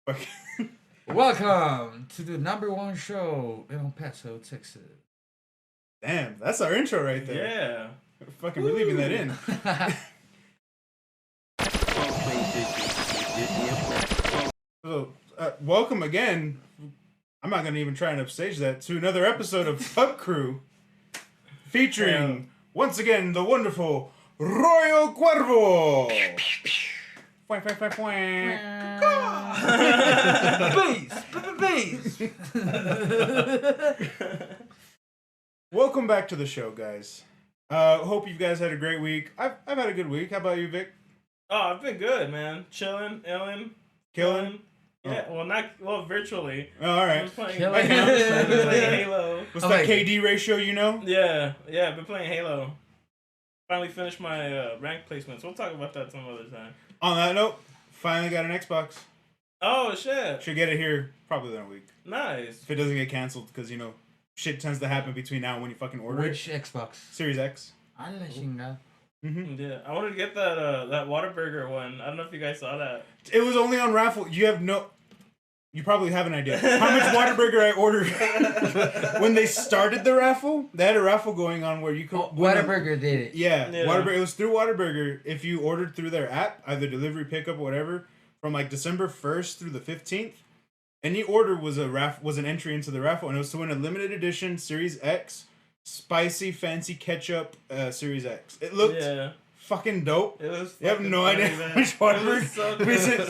Okay. Welcome to the #1 show in El Paso, Texas. Damn, that's our intro right there. Yeah. We're fucking leaving that in. So, welcome again. I'm not going to even try and upstage that to another episode of Pub Crew featuring, once again, the wonderful Royal Cuervo. Bass. Welcome back to the show, guys. Hope you guys had a great week. I've had a good week. How about you, Vic? Oh, I've been good, man. Chilling, Killing? Yeah, virtually. Oh, all right. I was playing, Killing. I've been playing Halo. What's that KD ratio, you know? Yeah, I've been playing Halo. Finally finished my rank placements. We'll talk about that some other time. On that note, finally got an Xbox. Oh, shit. Should get it here probably in a week. Nice. If it doesn't get canceled, because, you know, shit tends to happen between now and when you fucking order Which it. Xbox? Series X. A la chinga. Mm-hmm. Yeah, I wanted to get that Whataburger one. I don't know if you guys saw that. It was only on raffle. You probably have an idea how much Whataburger I ordered when they started the raffle. They had a raffle going on where you could. Whataburger did it. Yeah, Whataburger. It was through Whataburger. If you ordered through their app, either delivery, pickup, or whatever, from like December 1st through the 15th, any order was an entry into the raffle, and it was to win a limited edition Series X spicy fancy ketchup Series X. It looked fucking dope. It was. You have no idea how much Whataburger. So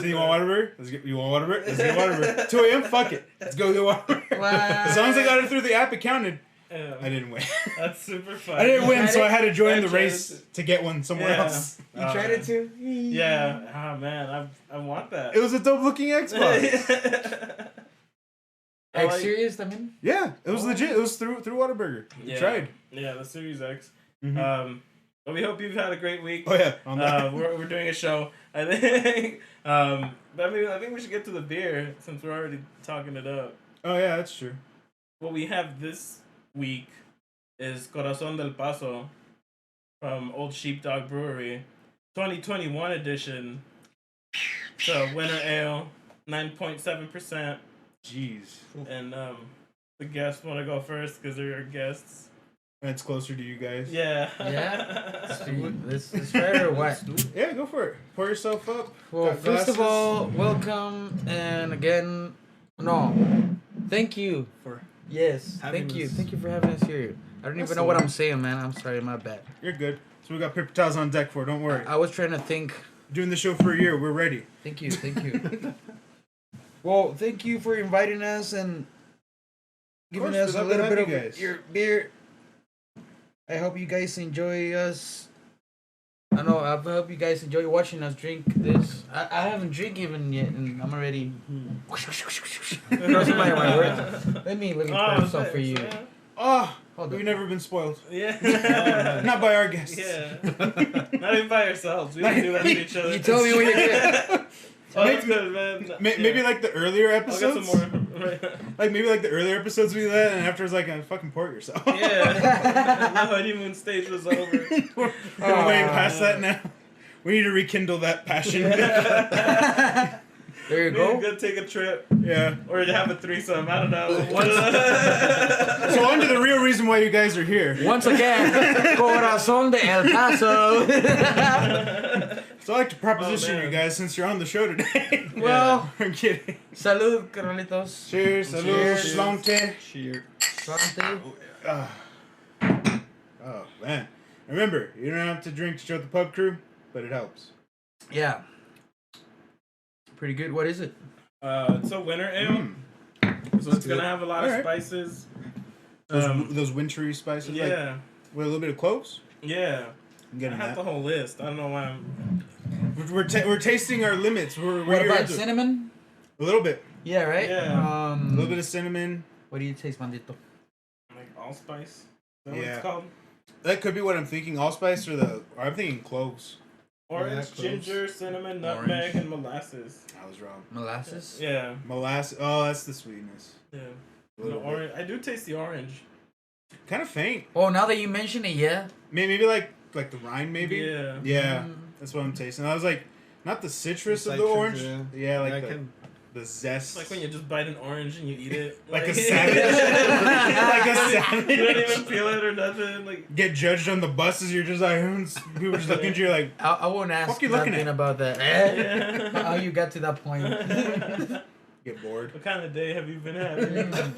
You want Whataburger? You want Whataburger? Let's get Whataburger. 2 a.m. Fuck it. Let's go get Whataburger. Wow. As long as I got it through the app, it counted. Yeah. I didn't win. That's super fun. I didn't win, so I had to join the tried race to get one somewhere else. You tried it too? Yeah. Oh man, I want that. It was a dope looking Xbox. X Series, I mean? Yeah, it was legit. It was through Whataburger. You tried. Yeah, the Series X. Mm-hmm. But we hope you've had a great week. Oh yeah, on that. We're doing a show, I think. But I think we should get to the beer since we're already talking it up. Oh yeah, that's true. What we have this week is Corazon del Paso from Old Sheepdog Brewery, 2021 edition. So winter ale, 9.7%. Jeez. And the guests want to go first because they're your guests. That's closer to you guys. Yeah. Yeah. Let's try it or what? Yeah, go for it. Pour yourself up. Well, Got first of glasses. all, welcome, and again, thank you for thank you for having us here. I don't even know what I'm saying, man. I'm sorry, my bad. You're good. So we got paper towels on deck for. Don't worry. I was trying to think. Doing the show for a year. We're ready. Thank you. Well, thank you for inviting us and giving us a little bit of your beer. I hope you guys enjoy us. I hope you guys enjoy watching us drink this. I haven't drank even yet, and I'm already. Let me pour some for you. Oh, Hold we've on. never been spoiled. Yeah. Not by our guests. Yeah. Not even by ourselves. We don't do that to each other. You told me when you're good. Oh, that's good, man. Maybe like the earlier I'll get episodes. some more. Like maybe like the earlier episodes we did, and after it's like fucking pour it yourself. Yeah. The honeymoon stage was over. We're way past that now. We need to rekindle that passion. There you Maybe go. go take a trip. Yeah. Or have a threesome. I don't know. So on to the real reason why you guys are here. Once again, Corazon de El Paso. So I like to proposition you guys since you're on the show today. Well, I'm kidding. salud, carnalitos. Cheers, salud, Cheers. slante. Cheers. Sante. Oh man. Remember, you don't have to drink to show the pub crew, but it helps. Yeah. Pretty good. What is it? It's a winter ale. So it's going to have a lot of spices. Those wintry spices, Yeah. like with a little bit of cloves. Yeah. I'm I getting have that. the whole list. I don't know why I'm... We're tasting our limits. We're What here about into- cinnamon? A little bit. Yeah, right? Yeah. A little bit of cinnamon. What do you taste, Mandito? Like allspice. Is that what Yeah. it's called? That could be what I'm thinking. Allspice or I'm thinking cloves. Orange, cloves. ginger, cinnamon, nutmeg, and molasses. I was wrong. Molasses? Yeah. Molasses. Oh, that's the sweetness. Yeah. A The little bit. orange. I do taste the orange. Kind of faint. Oh, now that you mention it, yeah. Maybe like the rind, maybe. Yeah. Yeah. That's what I'm tasting. I was like, not the citrus of the Citrus, orange. yeah. Yeah, like I the. can the zest. It's like when you just bite an orange and you eat it. Like a savage. Like a savage. You don't even feel it or nothing. Like get judged on the buses. You're just like, people just looking at you like, I won't ask you looking nothing at? about that. Yeah. How you got to that point? get bored. What kind of day have you been having?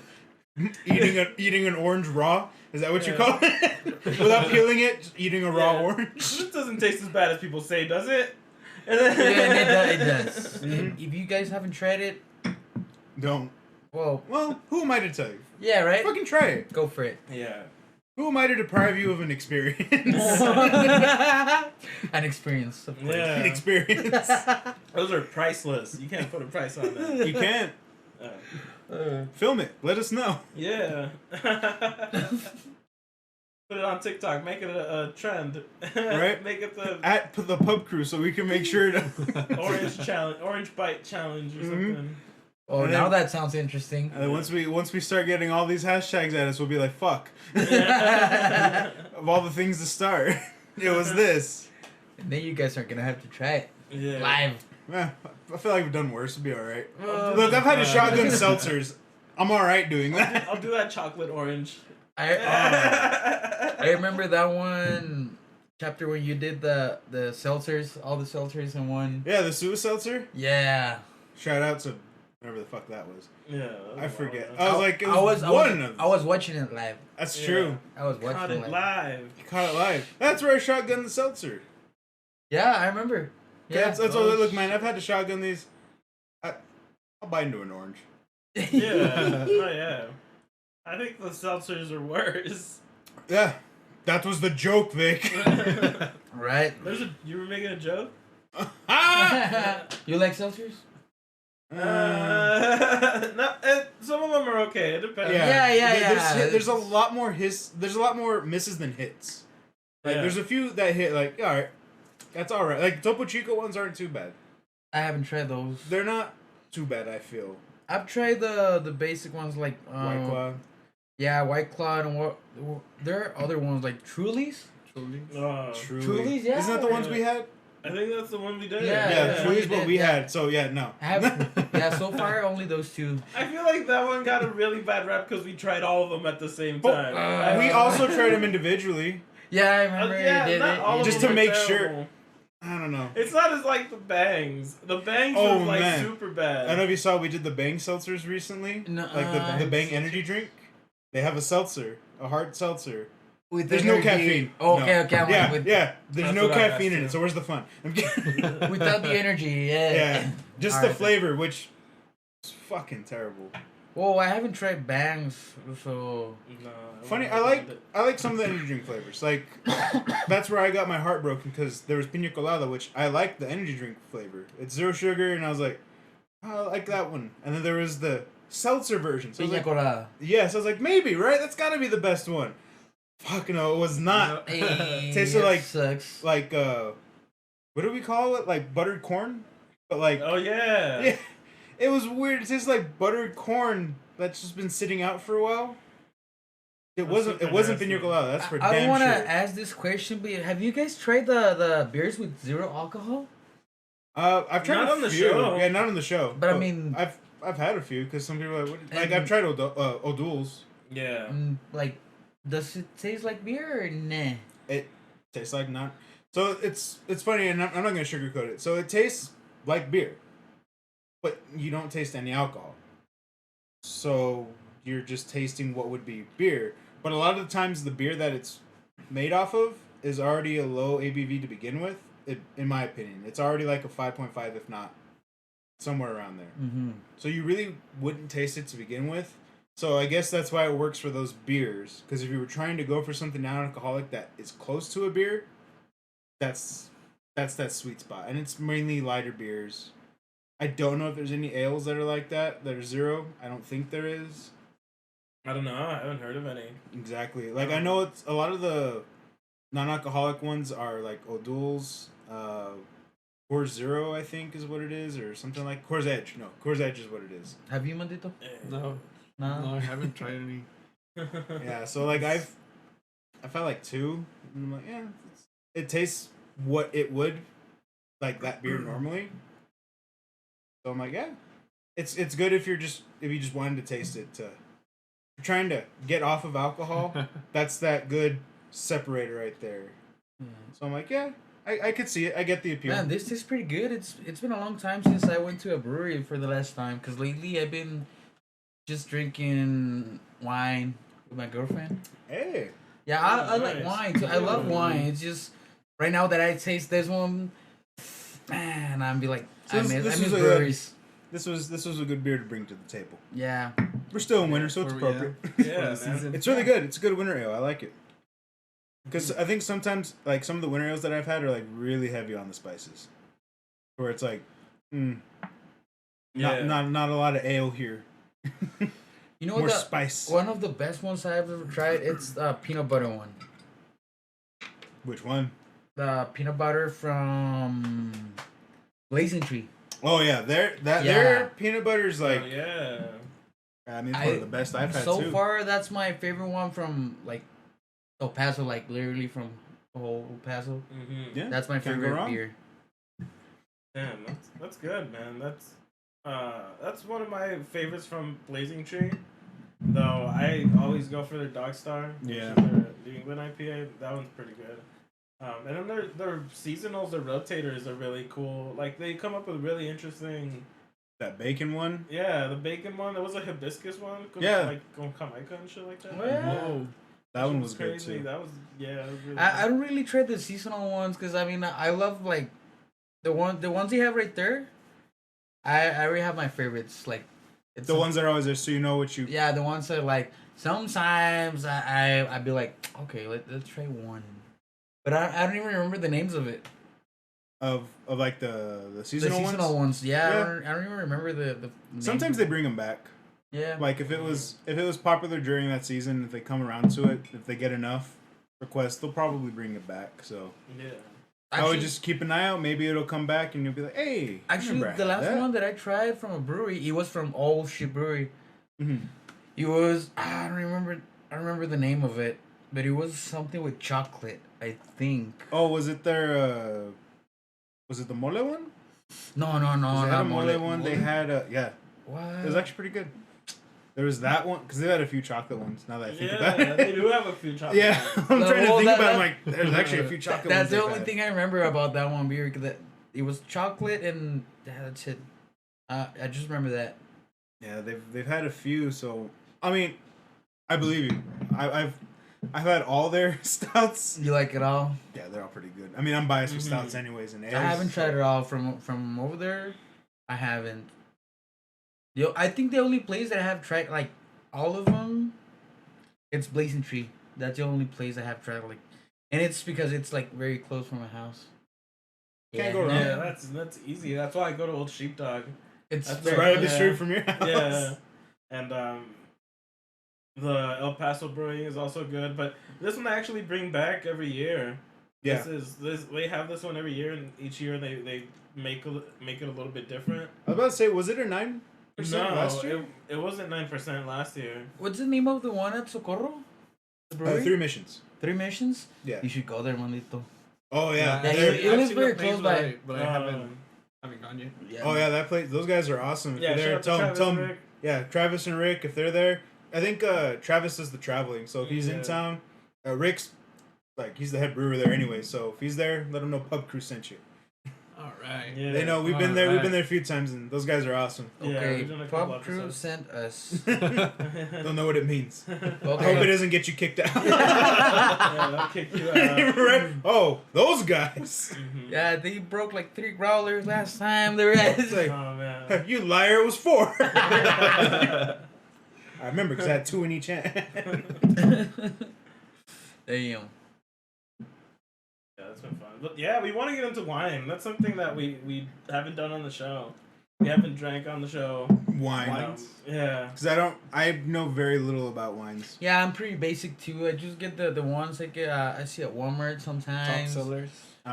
Eating an orange raw? Is that what you Yeah. call it? Without peeling it, just eating a raw orange. This doesn't taste as bad as people say, does it? Yeah, it does. If you guys haven't tried it, Don't. well, Who am I to tell you? yeah, right? Fucking try it. Go for it. Yeah. Who am I to deprive you of an experience? An experience, of course. Yeah. An experience. Those are priceless. You can't put a price on that. You can't. Film it. Let us know. Yeah. Put it on TikTok. Make it a trend. Right? Make it the At the pub crew so we can make sure to. orange bite challenge or something. Oh, And now then- that sounds interesting. And then once we start getting all these hashtags at us, we'll be like, fuck. Of all the things to start, it was this. And then you guys are gonna have to try it Yeah. live. Eh, I feel like we've done worse. We'll be alright. Well, Look, I've had a shotgun seltzers. I'm alright doing that. I'll do that chocolate orange. I remember that one chapter when you did the seltzers, all the seltzers in one. Yeah, the Suicide Seltzer. Yeah. Shout out to whatever the fuck that was. Yeah. I forget. Oh, I was like, it was one of I was watching it live. That's Yeah. true. I was caught watching it it live. You caught it live. That's where I shotgun the seltzer. Yeah, I remember. Yeah. That's what look, man. I've had to shotgun these. I'll bite into an orange. Yeah. Oh yeah. I think the seltzers are worse. Yeah, that was the joke, Vic. Right. You were making a joke? Ah! You like seltzers? No, some of them are okay. It depends. Yeah. There's a lot more There's a lot more misses than hits. Like Yeah. there's a few that hit. Like all right, that's all right. Like Topo Chico ones aren't too bad. I haven't tried those. They're not too bad. I feel. I've tried the basic ones like White Claw. Yeah, White Claw and what? There are other ones like Trulies. Trulies, yeah. Isn't that the ones we had? I think that's the one we did. Yeah, Yeah, Truly's we what did, we yeah. had. So yeah, no. I have so far only those two. I feel like that one got a really bad rap because we tried all of them at the same time. We also tried them individually. Yeah, I remember you did not all it. of Just them to are make terrible. sure. I don't know. It's not as like the bangs. The bangs Oh, were like man. super bad. I don't know if you saw we did the Bang seltzers recently. No, Like the Bang energy drink. They have a seltzer, a hard seltzer. With There's the no energy- caffeine. Oh, No. okay, I'm Yeah, with, yeah. There's That's no what I caffeine in asked it, so where's the fun? I'm kidding. without the energy. Yeah. Yeah, just the Alright. flavor, which is fucking terrible. Well, I haven't tried Bangs, so No, Funny, wouldn't recommend it. I like some of the energy drink flavors. Like that's where I got my heart broken because there was pina colada, which I like the energy drink flavor. It's 0 sugar, and I was like, oh, I like that one. And then there was the seltzer version. So I was piña like, colada. yes, I was like, maybe right. That's got to be the best one. Fuck no, it was not. Tasted that like- sucks. Like what do we call it? Like buttered corn, but like Oh yeah. yeah, it was weird. It tastes like buttered corn that's just been sitting out for a while. It That's wasn't. super It wasn't nasty. pina colada. That's for I don't damn want to sure. ask this question, but have you guys tried the beers with zero alcohol? I've tried Not a on the few. show. Yeah, not on the show. But I mean- I've had a few because some people are like, And- I've tried O'Doul's. Yeah. Like, does it taste like beer or nah? It tastes like not. So it's funny, and I'm not gonna sugarcoat it. So it tastes like beer, but you don't taste any alcohol. So you're just tasting what would be beer. But a lot of the times, the beer that it's made off of is already a low ABV to begin with. In my opinion, it's already like a 5.5, if not somewhere around there. Mm-hmm. So you really wouldn't taste it to begin with. So I guess that's why it works for those beers. Because if you were trying to go for something non-alcoholic that is close to a beer, that's that sweet spot. And it's mainly lighter beers. I don't know if there's any ales that are like that are zero. I don't think there is. I don't know. I haven't heard of any. Exactly. Like I know it's a lot of the non-alcoholic ones are like O'Doul's, Coors Zero, I think is what it is, or something like Coors Edge. No, Coors Edge is what it is. Have you, Mandito? No, No. no, I haven't tried any. Yeah, so like I've had like two, and I'm like, yeah, it tastes what it would like that beer normally. So I'm like, yeah, it's good if you just wanted to taste it. You're trying to get off of alcohol. That's that good separator right there. So I'm like, yeah, I could see it. I get the appeal. Man, this is pretty good. It's been a long time since I went to a brewery for the last time. Cause lately I've been just drinking wine with my girlfriend. Hey. Yeah, I like wine too. I love wine. It's just right now that I taste this one, man, I'm be like, I miss breweries. This was a good beer to bring to the table. Yeah. We're still in winter, so it's appropriate. Yeah, it's really good. It's a good winter ale. I like it. Because I think sometimes, like, some of the winter ales that I've had are, like, really heavy on the spices. Where it's like, not a lot of ale here. You know More what? Spice. One of the best ones I've ever tried, it's the peanut butter one. Which one? The peanut butter from Blazing Tree. Oh, yeah. Their peanut butter is, like... Oh, yeah. I mean, it's one of the best I've had, so too. So far, that's my favorite one from, like, El Paso, like literally from the whole El Paso. Mm-hmm. Yeah, that's my favorite beer. Damn, that's good, man. That's one of my favorites from Blazing Tree. Though I always go for their Dog Star. Yeah. Their New England IPA. That one's pretty good. And then their seasonals, their rotators are really cool. Like they come up with really interesting. That bacon one. Yeah, the bacon one. There was a hibiscus one. Yeah. Like Jamaica and shit like that. Well, that one was crazy. Good too. That was really I don't really try the seasonal ones because I mean I love like the ones you have right there. I already have my favorites like the ones that are always there, so you know what you. Yeah, the ones that like sometimes I'd be like, okay, let's try one, but I don't even remember the names of it. Of like the seasonal ones. The seasonal ones, yeah. I don't even remember the sometimes they bring them back. Yeah. Like if it was popular during that season, if they come around to it, if they get enough requests, they'll probably bring it back. So yeah. I would just keep an eye out. Maybe it'll come back and you'll be like, hey. Actually, the last one that I tried from a brewery, it was from Old Ship Brewery. Mm-hmm. It was I don't remember the name of it, but it was something with chocolate, I think. Oh, was it their was it the mole one? No, they not had a mole one. They had What? It was actually pretty good. There was that one because they had a few chocolate ones. Now that I think about it, they do have a few chocolate. Yeah, I'm trying to think about it. I'm like, there's actually a few chocolate. That's ones the only thing I remember about that one beer because it was chocolate and that's it. I just remember that. Yeah, they've had a few. So I mean, I believe you. I've had all their stouts. You like it all? Yeah, they're all pretty good. I mean, I'm biased for stouts anyways. And ales. I haven't tried it all from over there. I haven't. I think the only place that I have tried like all of them, it's Blazing Tree. That's the only place I have tried like, and it's because it's like very close from my house. Can't go wrong. Yeah, that's easy. That's why I go to Old Sheepdog. It's right up the street from your house. Yeah, and the El Paso Brewing is also good, but this one I actually bring back every year. Yeah, they have this one every year, and each year they make it a little bit different. I was about to say, was it a 9% last No, year? it wasn't 9% last year. What's the name of the one at Socorro? The brewery? 3 Missions. 3 Missions? Yeah. You should go there, manito. Oh yeah, Yeah, it was very close by. But I haven't gone yet. Yeah. Oh yeah, that place. Those guys are awesome. If Yeah, you're there, shout out to tell Travis them. and Rick. Yeah, Travis and Rick, if they're there. I think Travis does the traveling, so if he's in town, Rick's like he's the head brewer there anyway. So if he's there, let him know Pub Crew sent you. All right. Yeah. They know we've been there. We've been there a few times, and those guys are awesome. Okay, we've done a couple Pub Crew episodes. sent us. Don't know what it means. Okay. I hope it doesn't get you kicked out. Yeah, they'll kick you out. Right? Oh, those guys. Mhm. Yeah, they broke like 3 growlers last time. They were It's like, Oh man. you liar, it was 4. I remember because I had 2 in each hand. Damn. Yeah, that's been fun. But yeah, we want to get into wine. That's something that we haven't done on the show. We haven't drank on the show. Wine. Yeah. Because I know very little about wines. Yeah, I'm pretty basic too. I just get the ones I get. I see at Walmart sometimes. Top sellers.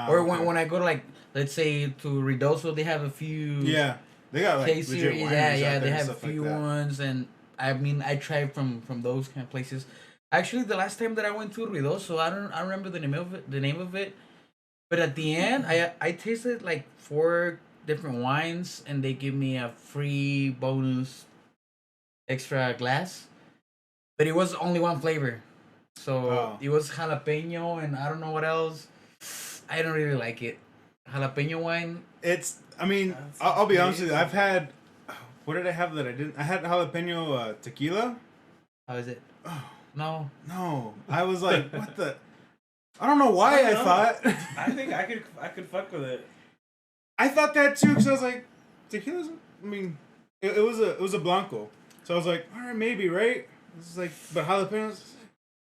Or Okay. when I go to like, let's say to Ridoso, they have a few. Yeah, they got like Case legit series. wineries Yeah, out yeah, there they and have a stuff like few that. ones, and I mean, I tried from those kind of places. Actually, the last time that I went to Ridoso, I remember the name of it, but at the end, I tasted like 4 different wines, and they give me a free bonus extra glass. But it was only one flavor, so it was jalapeno, and I don't know what else. I don't really like it. Jalapeno wine. I mean, I'll be honest with you. I've had. What did I have that I didn't? I had jalapeno tequila. How is it? Oh, No. I was like, what the? I don't know why I thought. I think I could fuck with it. I thought that too because I was like, tequila's. I mean, it was a blanco, so I was like, all right, maybe right. It's like, but jalapenos,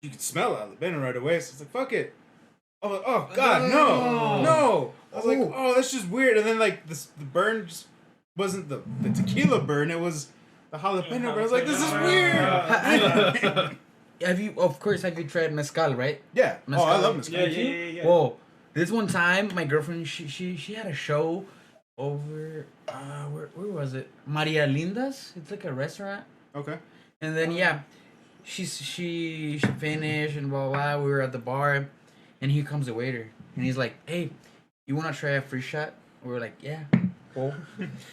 you can smell jalapeno right away. So it's like, fuck it. I was like, oh god, no. I was like, oh, that's just weird. And then like the burn just wasn't the tequila burn. It was the jalapeno burn. I was like, this is weird. Have you tried mezcal, right? Yeah. Mezcal. Oh, I love mezcal. Yeah. Whoa. This one time, my girlfriend, she had a show over, where was it? Maria Linda's. It's like a restaurant. Okay. And then, she finished and blah, blah, blah. We were at the bar, and here comes the waiter. And he's like, hey, you want to try a free shot? We were like, yeah. Well,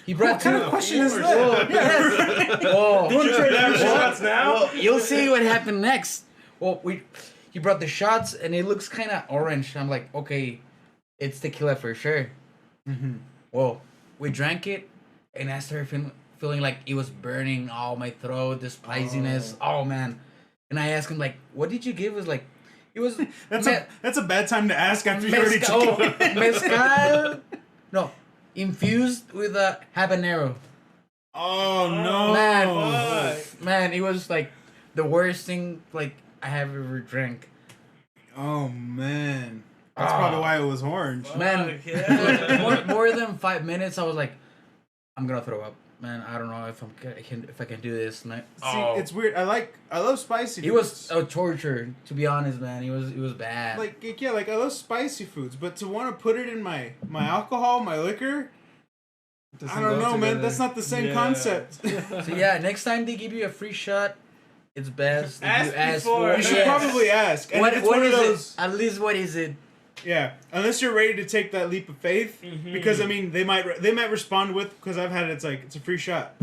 he brought two. What kind of question is that? Whoa. You want to try that shots now? Well, you'll see what happened next. Well, he brought the shots, and it looks kind of orange. I'm like, okay, it's tequila for sure. Mm-hmm. Well, we drank it, and I started feeling like it was burning all my throat, the spiciness. Oh man! And I asked him like, "What did you give us?" Like, it was that's a bad time to ask after you already took it. Mezcal. No, infused with a habanero. Oh no, man! It was like the worst thing like I have ever drank. Oh man. That's probably why it was orange. Man, yeah. more than 5 minutes, I was like, I'm gonna throw up. Man, I don't know if I can do this. Man. See, it's weird. I love spicy foods. It was a torture, to be honest, man. It was bad. Like I love spicy foods, but to want to put it in my alcohol, my liquor, I don't know, man. That's not the same concept. So yeah, next time they give you a free shot, it's best ask you ask before. for. You should probably ask. And What it's one of is those. it? At least what is it? Yeah, unless you're ready to take that leap of faith, because I mean they might respond with, because I've had it's like, it's a free shot.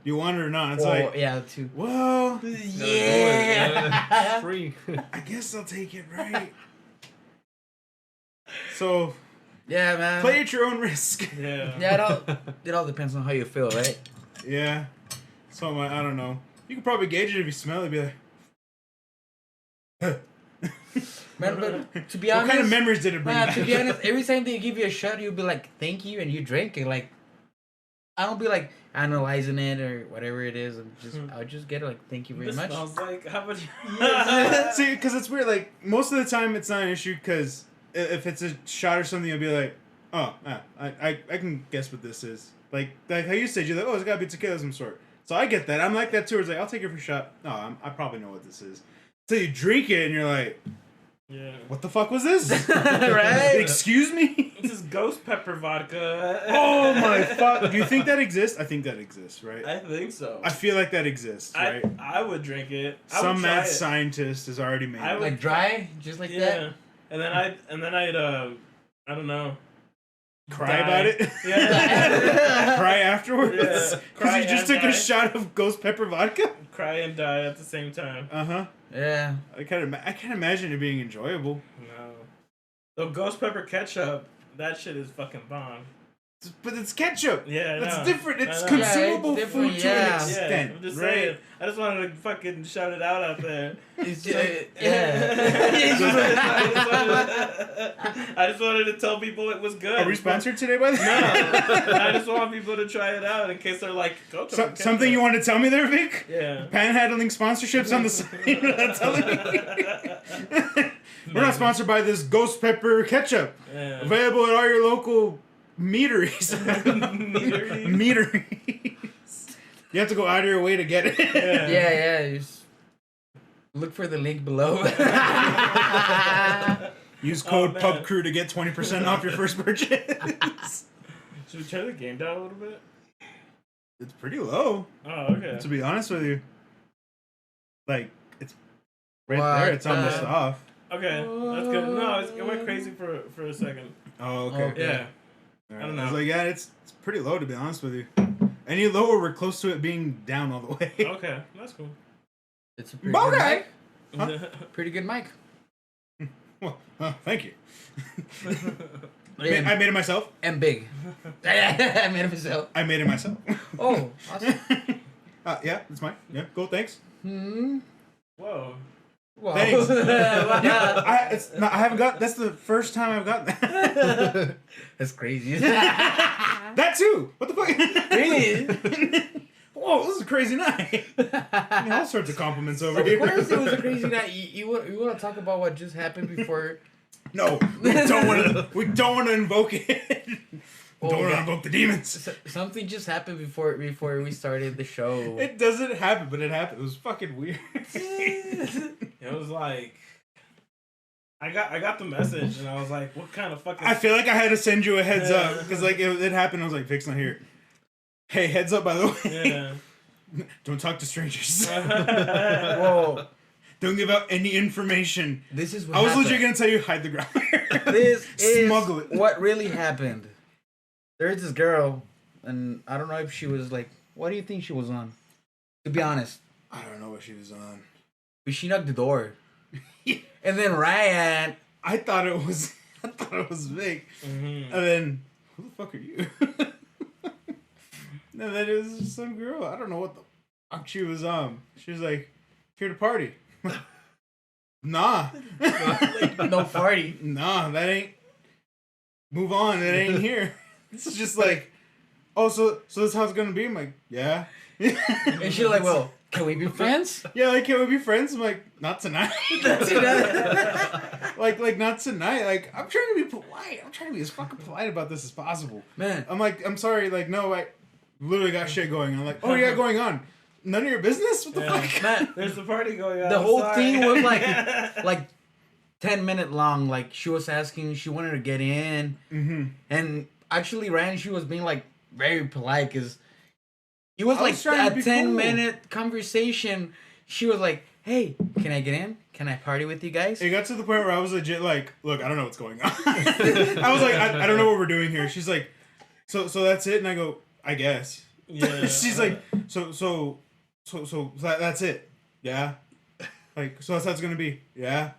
You want it or not? It's like, yeah, too. Well, yeah, free. I guess I'll take it, right? So, yeah, man. play at your own risk. Yeah. It all depends on how you feel, right? Yeah. So I don't know. You could probably gauge it if you smell it. Be like, Man, but to be honest, what kind of memories did it bring back? To be honest, every time they give you a shot, you'll be like, "Thank you," and you drink it. Like, I don't be like analyzing it or whatever it is. I'll just get it like, "Thank you very much." Smells like how much? See, because it's weird. Like most of the time, it's not an issue. Because if it's a shot or something, you'll be like, "Oh, I can guess what this is." Like how you said, you're like, "Oh, it's gotta be tequila of some sort." So I get that. I'm like that too. It's like, I'll take it for a shot. No, I probably know what this is. So you drink it and you're like, yeah. What the fuck was this? Right? Excuse me? This is ghost pepper vodka. Oh my fuck. Do you think that exists? I think that exists, right? I think so. I feel like that exists, right? I would drink it. Some mad scientist has already made it. Like dry? Just like that? And then I'd I don't know. Cry about it? Yeah. Cry afterwards? Yeah. Because you just took a shot of ghost pepper vodka? Cry and die at the same time. Uh-huh. Yeah. I can't imagine it being enjoyable. No. Though ghost pepper ketchup, that shit is fucking bomb. But it's ketchup. Yeah, That's different. It's I know. consumable Yeah, it's food different, to an yeah. extent. I'm just right? saying. I just wanted to fucking shout it out there. It's just, I just wanted to tell people it was good. Are we sponsored today by No. that? I just want people to try it out in case they're like, go to ketchup. Something you want to tell me there, Vic? Yeah. Panhandling sponsorships on the side. You're not telling me. We're not sponsored by this ghost pepper ketchup. Yeah. Available at all your local meateries. Meateries. You have to go out of your way to get it. yeah. Just look for the link below. Use code PubCrew to get 20% off your first purchase. Should we turn the game down a little bit? It's pretty low. Oh, okay. To be honest with you. Like, it's right What there. It's almost the- off. Okay, that's good. No, it went crazy for a second. Oh, okay. Yeah. Right. I don't know. I was like, yeah, it's pretty low to be honest with you. Any lower, we're close to it being down all the way. Okay, that's cool. It's a pretty good mic. Huh? Pretty good mic. Well, thank you. Yeah. I made it myself. And big. I made it myself. I made it myself. Oh, awesome. Yeah, it's mine. Yeah, cool. Thanks. Hmm. Whoa. Wow. Thanks. Yeah, I haven't got. That's the first time I've gotten that. That's crazy. That too. What the fuck? Really? Whoa, this is a crazy night. I mean, all sorts of compliments over here. Of course, it was a crazy night. You want to talk about what just happened before? No, we don't want to. We don't want to invoke it. Oh, Don't want to God. invoke the demons. Something just happened before we started the show. It doesn't happen, but it happened. It was fucking weird. It was like I got the message and I was like, what kind of fucking I feel like I had to send you a heads up because like it happened. I was like, Vic's not here. Hey, heads up, by the way. Yeah. Don't talk to strangers. Whoa. Don't give out any information. This is what I was happened. legit gonna tell you hide the growler. This is Smuggle it. what really happened. There's this girl, and I don't know if she was like, what do you think she was on? To be honest. I don't know what she was on. But she knocked the door. And then Ryan. I thought it was Vic. Mm-hmm. And then who the fuck are you? And then it was just some girl. I don't know what the fuck she was on. She was like, here to party. Nah. No party. Nah, that ain't. Move on. That ain't here. This is just like, oh, so this how it's gonna be? I'm like, yeah. And she's like, well, can we be friends? Yeah, like, can we be friends? I'm like, not tonight. like not tonight. Like, I'm trying to be polite. I'm trying to be as fucking polite about this as possible. Man. I'm like, I'm sorry. Like, no, I literally got shit going on. Like, oh, yeah, going on. None of your business? What the fuck? Man, There's a party going on. the whole sorry. thing was like 10-minute long. Like, she was asking, she wanted to get in. Mm-hmm. And actually, Ryan, she was being like very polite because it was I like was trying to a be 10-minute conversation. She was like, hey, can I get in? Can I party with you guys? It got to the point where I was legit like, look, I don't know what's going on. I was like, I don't know what we're doing here. She's like, so that's it? And I go, I guess. Yeah. She's like, so that's it. Yeah. Like, so that's how it's gonna be. Yeah.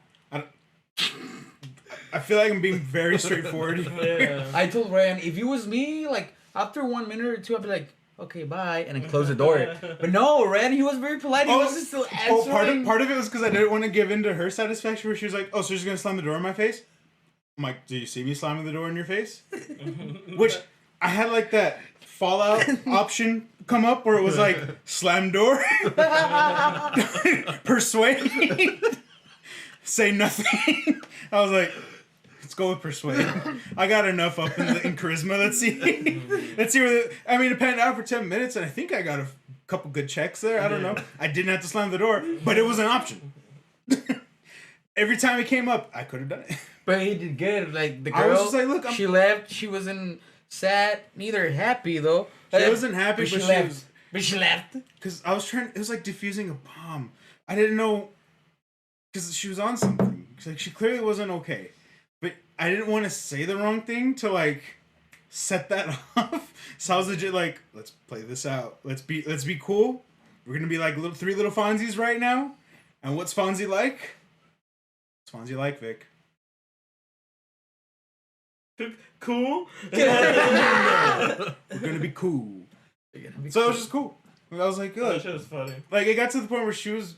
I feel like I'm being very straightforward. Yeah. I told Ryan, if it was me, like after 1 minute or two, I'd be like, okay, bye, and then close the door. But no, Ryan, he was very polite. He wasn't still answering. Part of it was because I didn't want to give in to her satisfaction. Where she was like, "Oh, so you're just gonna slam the door in my face?" I'm like, "Do you see me slamming the door in your face?" Which I had like that Fallout option come up where it was like slam door, persuade, say nothing. I was like, let's go with persuade. I got enough up in charisma. Let's see. Let's see where. I mean, it panned out for 10 minutes, and I think I got a couple good checks there. I don't know. I didn't have to slam the door, but it was an option. Every time it came up, I could have done it. But he did good. Like the girl, I was just like, look, she left. She wasn't sad, neither happy though. She wasn't happy, but she left. was. But she left. Because I was trying. It was like diffusing a bomb. I didn't know. Because she was on something. Like she clearly wasn't okay. But I didn't want to say the wrong thing to like set that off. So I was legit like, let's play this out. Let's be cool. We're gonna be like three little Fonzies right now. And what's Fonzie like? What's Fonzie like, Vic? Cool. We're gonna be cool. So it was just cool. I was like, That good. shit was funny. Like it got to the point where she was,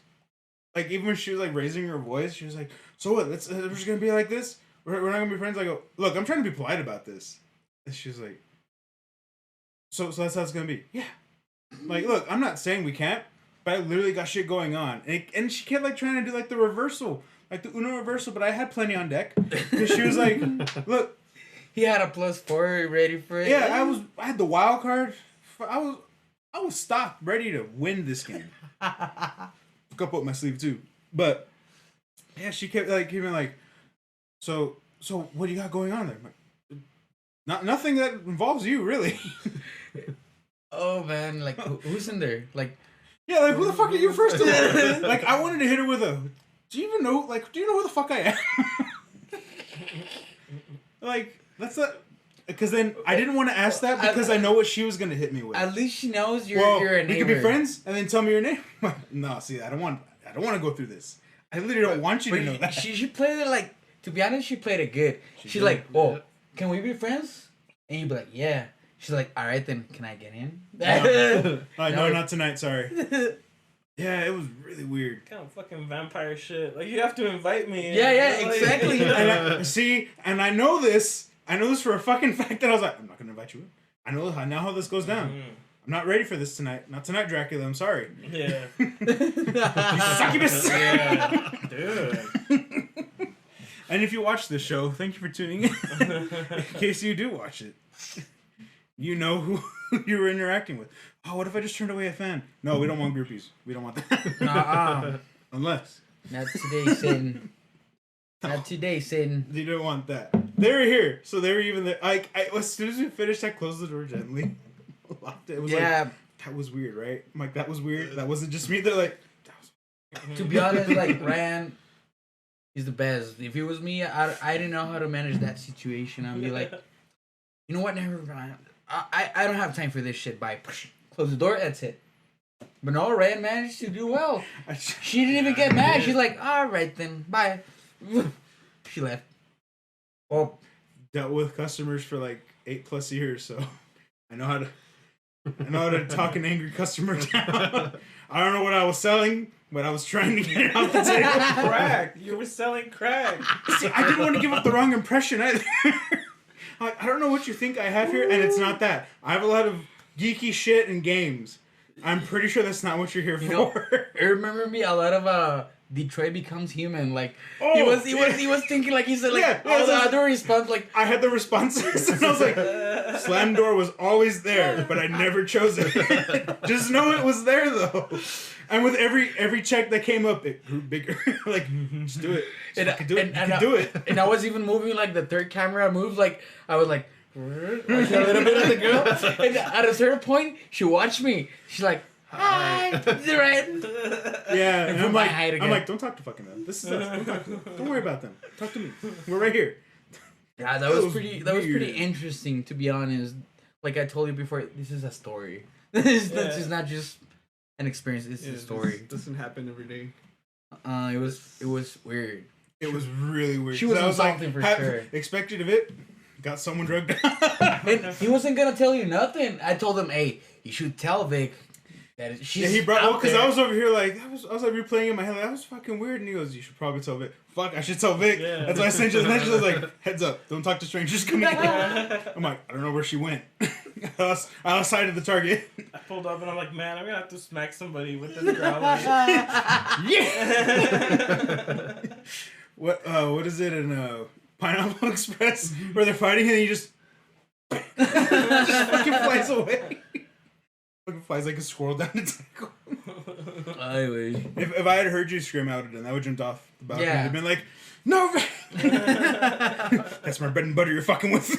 like, even when she was like raising her voice, she was like, "So what? We're just gonna be like this. We're not gonna be friends." I go, "Look, I'm trying to be polite about this." And she was like, "So that's how it's gonna be." Yeah. Like, look, I'm not saying we can't, but I literally got shit going on, and she kept like trying to do like the reversal, like the Uno reversal, but I had plenty on deck. Because she was like, "Look." He had a +4 ready for it. Yeah, I had the wild card. I was stocked, ready to win this game. Look up my sleeve too. But yeah, she kept like giving like, so what do you got going on there? I'm like, nothing that involves you really. Oh man, like who's in there? Like, Yeah, like who the fuck are you first of all? Like I wanted to hit her with a, do you know who the fuck I am? Like that's not. Because then I didn't want to ask that because I know what she was gonna hit me with. At least she knows you're a neighbor. We could be friends and then tell me your name. No, see, I don't want to go through this. I literally don't want you to know that. She played it like, to be honest, she played it good. She's like, oh, can we be friends? And you'd be like, yeah. She's like, all right, then can I get in? No, not tonight. Sorry. Yeah, it was really weird. Kind of fucking vampire shit. Like, you have to invite me. Yeah, exactly. And I know this. I know this for a fucking fact that I was like, I'm not gonna invite you in. I know how this goes down. I'm not ready for this tonight. Not tonight, Dracula. I'm sorry. Yeah. You succubus. Yeah, dude. And if you watch this show, thank you for tuning in. In case you do watch it, you know who you were interacting with. Oh, what if I just turned away a fan? No, we don't want groupies. We don't want that. Nuh-uh. Unless. Not today, Satan. Not today, Satan. You don't want that. They were here, so they were even there. I as soon as we finished, I closed the door gently. Locked it. It was like, that was weird, right? I'm like, that was weird. That wasn't just me. They're like, that was weird. To be honest, like, Ryan, he's the best. If it was me, I didn't know how to manage that situation. I'd be like, you know what? Never mind. I don't have time for this shit. Bye. Close the door. That's it. But no, Ryan managed to do well. She didn't even get mad. She's like, all right then, bye. She left. Well, dealt with customers for like 8+ years, so I know how to talk an angry customer down. I don't know what I was selling, but I was trying to get it off the table. Crack. You were selling crack. See, I didn't want to give up the wrong impression either. I don't know what you think I have here, and it's not that. I have a lot of geeky shit and games. I'm pretty sure that's not what you're here for. It remember me a lot of Detroit Becomes Human. Like he was thinking, like he said, like the other response, like I had the responses, and I was like, slam door was always there, but I never chose it. Just know it was there though. And with every check that came up, it grew bigger. Like, just do it. You can do it. And I was even moving like the third camera moves. Like I was like a little bit of the girl. And at a certain point, she watched me. She's like, hi, right? Yeah, and I'm like, don't talk to fucking them. This is us. Don't worry about them. Talk to me. We're right here. Yeah, that was pretty interesting, to be honest. Like I told you before, this is a story. This is not just an experience. It's a story. This doesn't happen every day. It was weird. It was really weird. She was insulting for sure. Expected of it. Got someone drugged down. And he wasn't gonna tell you nothing. I told him, hey, you should tell Vic that she's he brought because I was over here like I was like replaying in my head like that was fucking weird, and he goes, you should probably tell Vic. Fuck, I should tell Vic. Yeah. That's why I sent you the message. I was like, heads up, don't talk to strangers coming in. I'm like, I don't know where she went. Outside of the Target. I pulled up and I'm like, man, I'm gonna have to smack somebody with this growly. Yeah. What is it in Pineapple Express where they're fighting and he just fucking flies away. Fucking flies like a squirrel down the tackle. If I had heard you scream, I would have done that. I would have jumped off the balcony and been like, no, that's my bread and butter you're fucking with.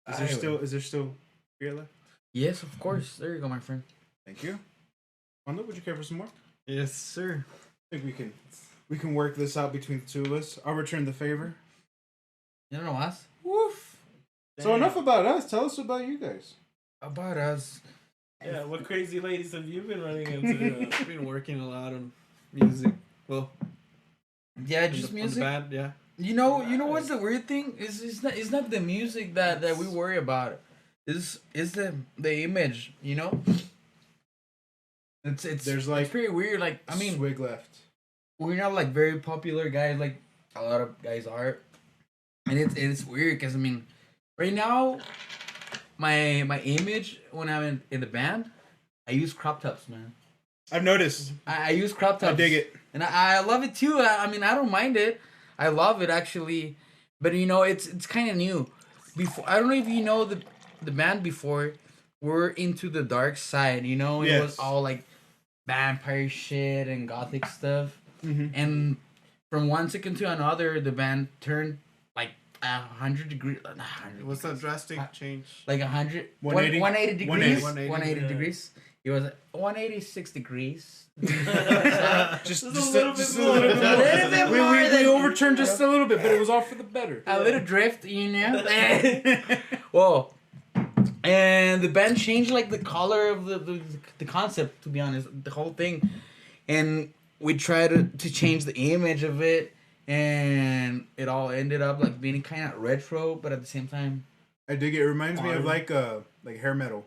Is there still beer left? Yes, of course. There you go, my friend. Thank you. Wanda, would you care for some more? Yes, sir. I think we can work this out between the two of us. I'll return the favor. You don't know us? Woof. Damn. So enough about us. Tell us about you guys. About us. Yeah, what crazy ladies have you been running into? I've been working a lot on music. Well, yeah, just music. On the band, yeah. You know what's the weird thing? It's not the music that we worry about. It's the image, you know? It's pretty weird. Like, I mean, swig left. We're not like very popular guys like a lot of guys are, and it's weird because I mean, right now, my image when I'm in the band, I use crop tops, man. I've noticed. I use crop tops. I dig it, and I love it too. I mean, I don't mind it. I love it actually, but you know, it's kind of new. Before, I don't know if you know the band before. We're into the dark side, you know. It was all like vampire shit and gothic stuff. Mm-hmm. And from one second to another, the band turned like 100 degrees. What's that drastic change? Like 180 degrees. 180 degrees. It was 186 degrees. Just a little bit more. A little bit more We than- overturned just a little bit, but it was all for the better. A little drift, you know. Well, and the band changed like the color of the concept. To be honest, the whole thing, and we tried to change the image of it, and it all ended up like being kind of retro, but at the same time, I dig it. It reminds me of like hair metal,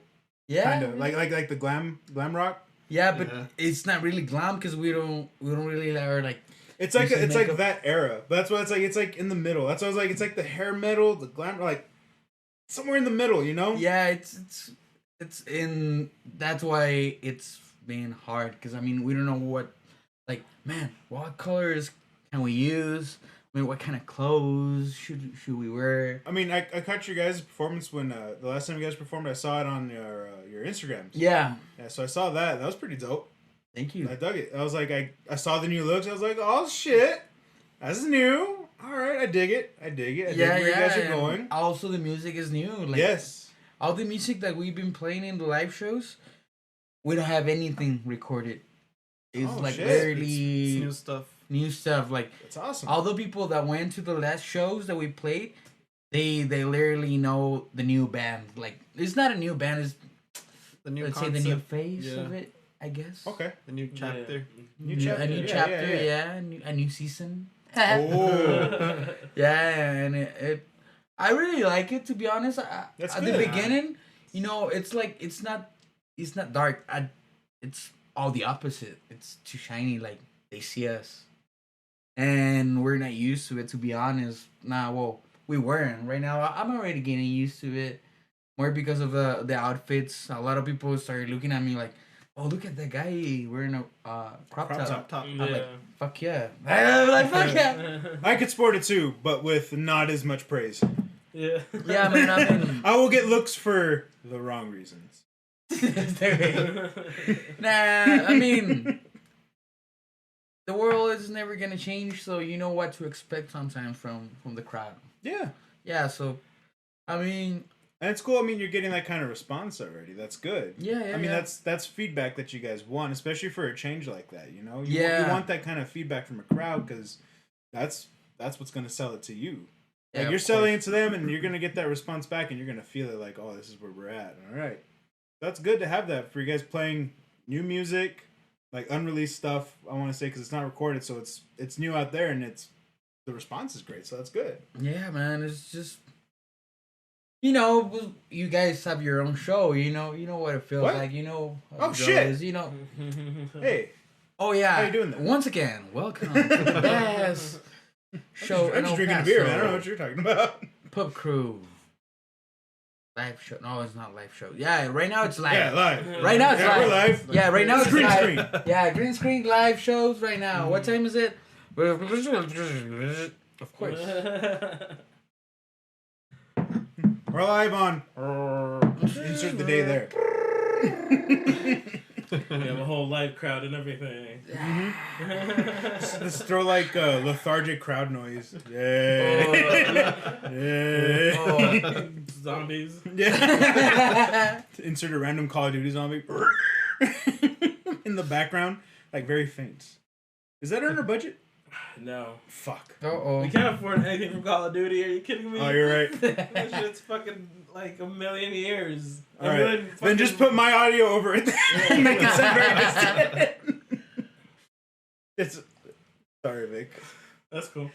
yeah, kind of like the glam rock. yeah, but Yeah. it's not really glam because we don't really are like. It's like Using it's like makeup. that era. But that's what it's like. It's like in the middle. That's what I was like. It's like the hair metal, the glam, like somewhere in the middle. You know? Yeah, it's in. That's why it's been hard because I mean we don't know what, like man, what colors can we use? I mean, what kind of clothes should we wear? I mean, I caught your guys' performance when the last time you guys performed. I saw it on your Instagrams. Yeah, Yeah, so I saw that. That was pretty dope. thank you. I dug it. I was like, I saw the new looks. I was like, oh shit, that's new. All right, I dig it. I dig it. I dig where you guys are and going. Also, the music is new. Like, Yes. all the music that we've been playing in the live shows, we don't have anything recorded. It's Oh, like shit. literally It's new stuff. new stuff. Like That's awesome. all the people that went to the last shows that we played, they literally know the new band. Like it's not a new band. It's The new let's concept. say the new phase Yeah. of it. I guess. Okay. The new chapter. New A chapter. new Yeah, chapter. yeah, Yeah, a new season. Oh. Yeah, and it I really like it to be honest. That's at good. the beginning, you know, it's like it's not dark. It's all the opposite. It's too shiny. Like they see us, and we're not used to it. To be honest, well, we weren't. Right now, I'm already getting used to it. More because of the outfits. A lot of people started looking at me like, "Oh, look at that guy wearing a crop top." Top top. I'm like, "Fuck yeah!" I'm like, "Fuck yeah!" I could sport it too, but with not as much praise. Yeah. Yeah, man. I mean, I will get looks for the wrong reasons. nah. I mean, the world is never gonna change, so you know what to expect sometimes from the crowd. Yeah. Yeah. So, I mean, And it's cool. I mean, you're getting that kind of response already. That's good. yeah. I mean, yeah. that's feedback that you guys want, especially for a change like that. You know, you Yeah. want that kind of feedback from a crowd because that's what's gonna sell it to you. Like Yeah, you're of selling it course. to them, and you're gonna get that response back, and you're gonna feel it like, oh, this is where we're at. All right, that's good to have that for you guys playing new music, like unreleased stuff. I want to say because it's not recorded, so it's new out there, and the response is great. So that's good. Yeah, man. It's just. You know, you guys have your own show. You know what it feels What? like. You know. Oh, how it shit. goes, You know. Hey, Oh yeah. How you doing there? Once again, welcome to the best show I'm in just El drinking a Paso. beer, man. I don't know what you're talking about. Pub Crew. Live show. No, it's not live show. Yeah, right now it's live. Yeah, live. Right now it's Yeah, live. we're live. Yeah, right now it's Green live. screen. Yeah, green screen live shows right now. What time is it? Of course. We're live on. Insert the day there. We have a whole live crowd and everything. Just throw like lethargic crowd noise. Yeah. Yeah. Oh. Zombies. Yeah. Insert a random Call of Duty zombie in the background, like very faint. Is that under budget? No. Fuck. Uh-oh. We can't afford anything from Call of Duty. Are you kidding me? Oh, you're right. That shit's fucking like a million years. All right. Then just put my audio over it. Make it sound very distant. It's. Sorry, Vic. That's cool.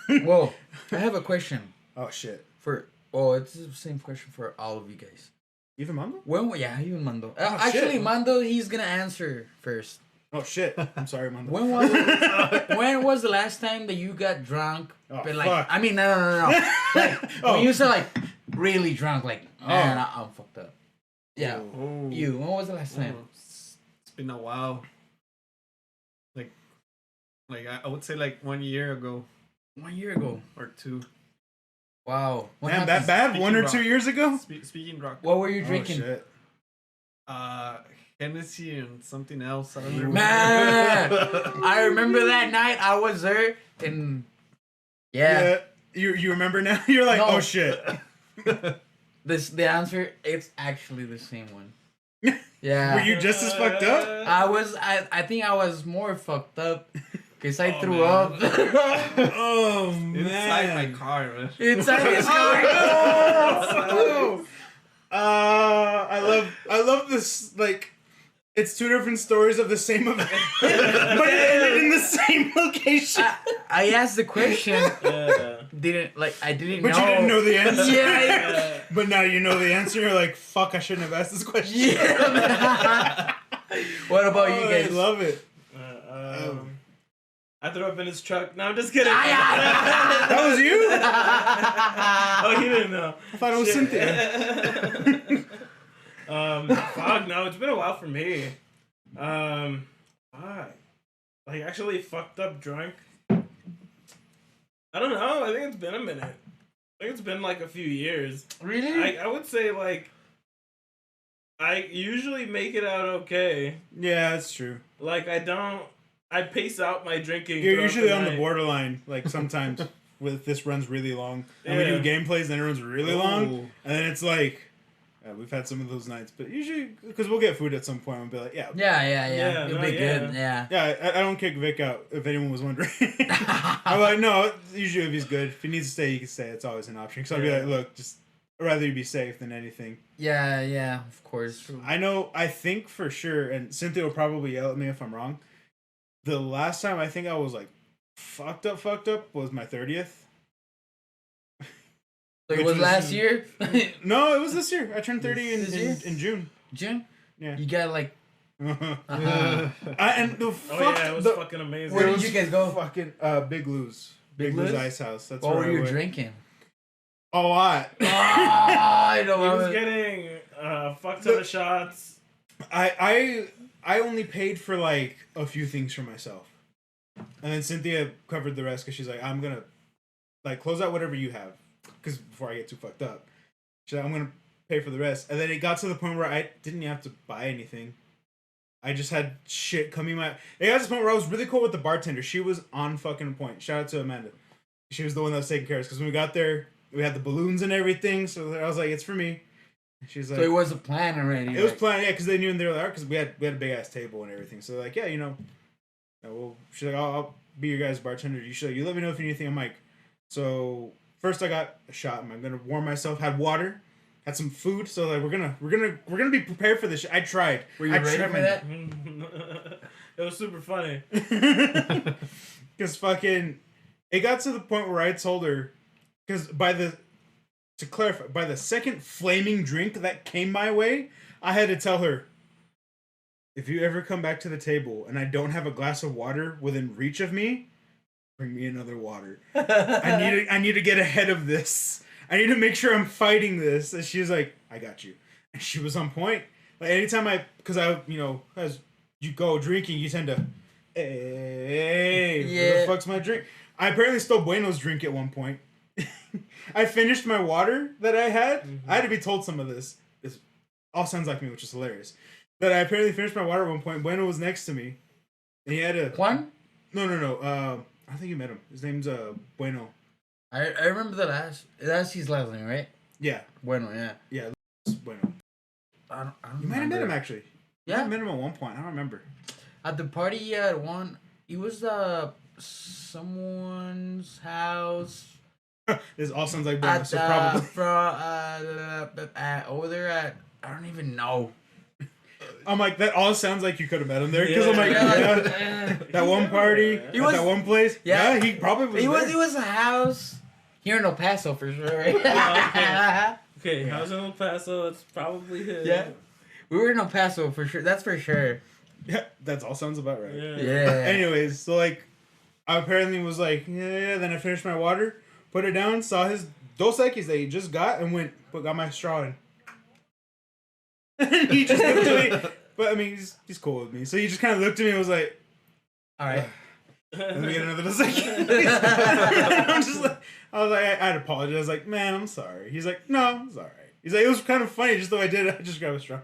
Whoa, I have a question Oh shit. it's the same question for all of you guys. Even Mando? Even Mando. Oh, Actually, shit. Mando, he's gonna answer first. Oh shit. I'm sorry, Mando. When was the last time that you got drunk? Oh, But like, fuck. I mean, no. Like, Oh. when you said like really drunk, like man, Oh. I'm fucked up. Yeah, Oh. you. When was the last time? It's been a while. Like I would say like 1 year ago 1 year ago. or two. Wow. What Damn, happened? that bad? Speaking 1 or rock. 2 years ago? Speaking rock. What were you Oh, drinking? shit. Hennessy and something else. I don't remember. Man, I remember that night. I was there, and yeah. You remember now? You're like, No. oh shit. The answer it's actually the same one. Yeah. Were you just as fucked up? I think I was more fucked up. Cause I threw man. up. Oh Inside my man. car, man. Inside his car. Oh. I love this, like, it's two different stories of the same event, but it ended in the same location. I asked the question. Yeah. I didn't But know. you didn't know the answer. Yeah. But now you know the answer. You're like, fuck, I shouldn't have asked this question. Yeah. What about you guys? I love it. I threw up in his truck. No, I'm just kidding. That was you? Oh, he didn't know. I thought it was Shit. Cynthia. Fuck, no, it's been a while for me. Fuck. Like, actually fucked up drunk. I don't know. I think it's been a minute. I think it's been like a few years. Really? I would say, like, I usually make it out okay. Yeah, that's true. Like, I pace out my drinking. You're throughout usually on the night. borderline. Like, sometimes with this runs really long. And we Yeah. do gameplays, then it runs really long. Ooh. And then it's like, we've had some of those nights. But usually, because we'll get food at some point, we'll be like, Yeah. Yeah, It'll no, be yeah. good. Yeah. yeah, I don't kick Vic out, if anyone was wondering. I'm like, no, usually if he's good, if he needs to stay, he can stay. It's always an option. Because I'll be Yeah. like, look, just, I'd rather you be safe than anything. Yeah, of course. I think for sure, and Cynthia will probably yell at me if I'm wrong. The last time I think I was like fucked up was my 30th. So it Which was was last year? No, it was this year. I turned 30 This year? in June. June? Yeah. You got like And the Oh, fuck, yeah, it was the, fucking amazing. Where it did was you guys go? Fucking Big Lou's. Big Big Lou's Lou's? Ice House. That's What where were I you went. drinking? A lot. I He don't was know. getting fuck ton of shots. I only paid for like a few things for myself. And then Cynthia covered the rest because she's like, I'm gonna like close out whatever you have, because before I get too fucked up, she's like, I'm gonna pay for the rest. And then it got to the point where I didn't have to buy anything. I just had shit coming my. It got to the point where I was really cool with the bartender. She was on fucking point. Shout out to Amanda. She was the one that was taking care of us because when we got there, we had the balloons and everything. So I was like, it's for me. And she's like, So it was a plan already. it was planned, yeah, because they knew and they were like, because we had a big ass table and everything. So they're like, yeah, you know, well, she's like, I'll be your guys' bartender. She's like, you let me know if you need anything. I'm like, so first I got a shot. I'm gonna warm myself. Had water, had some food. So like, we're gonna be prepared for this shit. I tried. Were you I ready tried for my- that? It was super funny. Because fucking, it got to the point where I told her, because to clarify, by the second flaming drink that came my way, I had to tell her, if you ever come back to the table and I don't have a glass of water within reach of me, bring me another water. I need to get ahead of this. I need to make sure I'm fighting this. And she was like, I got you. And she was on point. Like anytime because as you go drinking, you tend to, hey, where Yeah. the fuck's my drink? I apparently stole Bueno's drink at one point. I finished my water that I had. I had to be told some of this. This all sounds like me, which is hilarious. But I apparently finished my water at one point. Bueno was next to me. And he had a... Juan? No. I think you met him. His name's Bueno. I remember the that's his last name, right? Yeah. Bueno, yeah. Yeah, it's Bueno. I don't You might have met remember. him, actually. Yeah. I met him at one point. I don't remember. At the party at one, it was someone's house. This all sounds like Bueno, At so probably... over there at I don't even know. I'm like, that all sounds like you could have met him there. Because Yeah. I'm like, Yeah. that one party, He at was- that one place. yeah. Yeah, he probably was It was there. it was a house here in El Paso for sure. Okay, house in El Paso, it's probably his. Yeah. We were in El Paso for sure. That's for sure. Yeah, that all sounds about right. Yeah. Anyways, so like, I apparently was like, yeah. Then I finished my water, put it down, saw his Dos Equis that he just got, and got my straw in. And he just looked at me. But I mean, he's cool with me. So he just kind of looked at me and was like, All right. let me get another Dos Equis. I'm just like, I was like, I had to apologize. Like, man, I'm sorry. He's like, no, it's all right. He's like, it was kind of funny just the way I did it. I just grabbed a straw.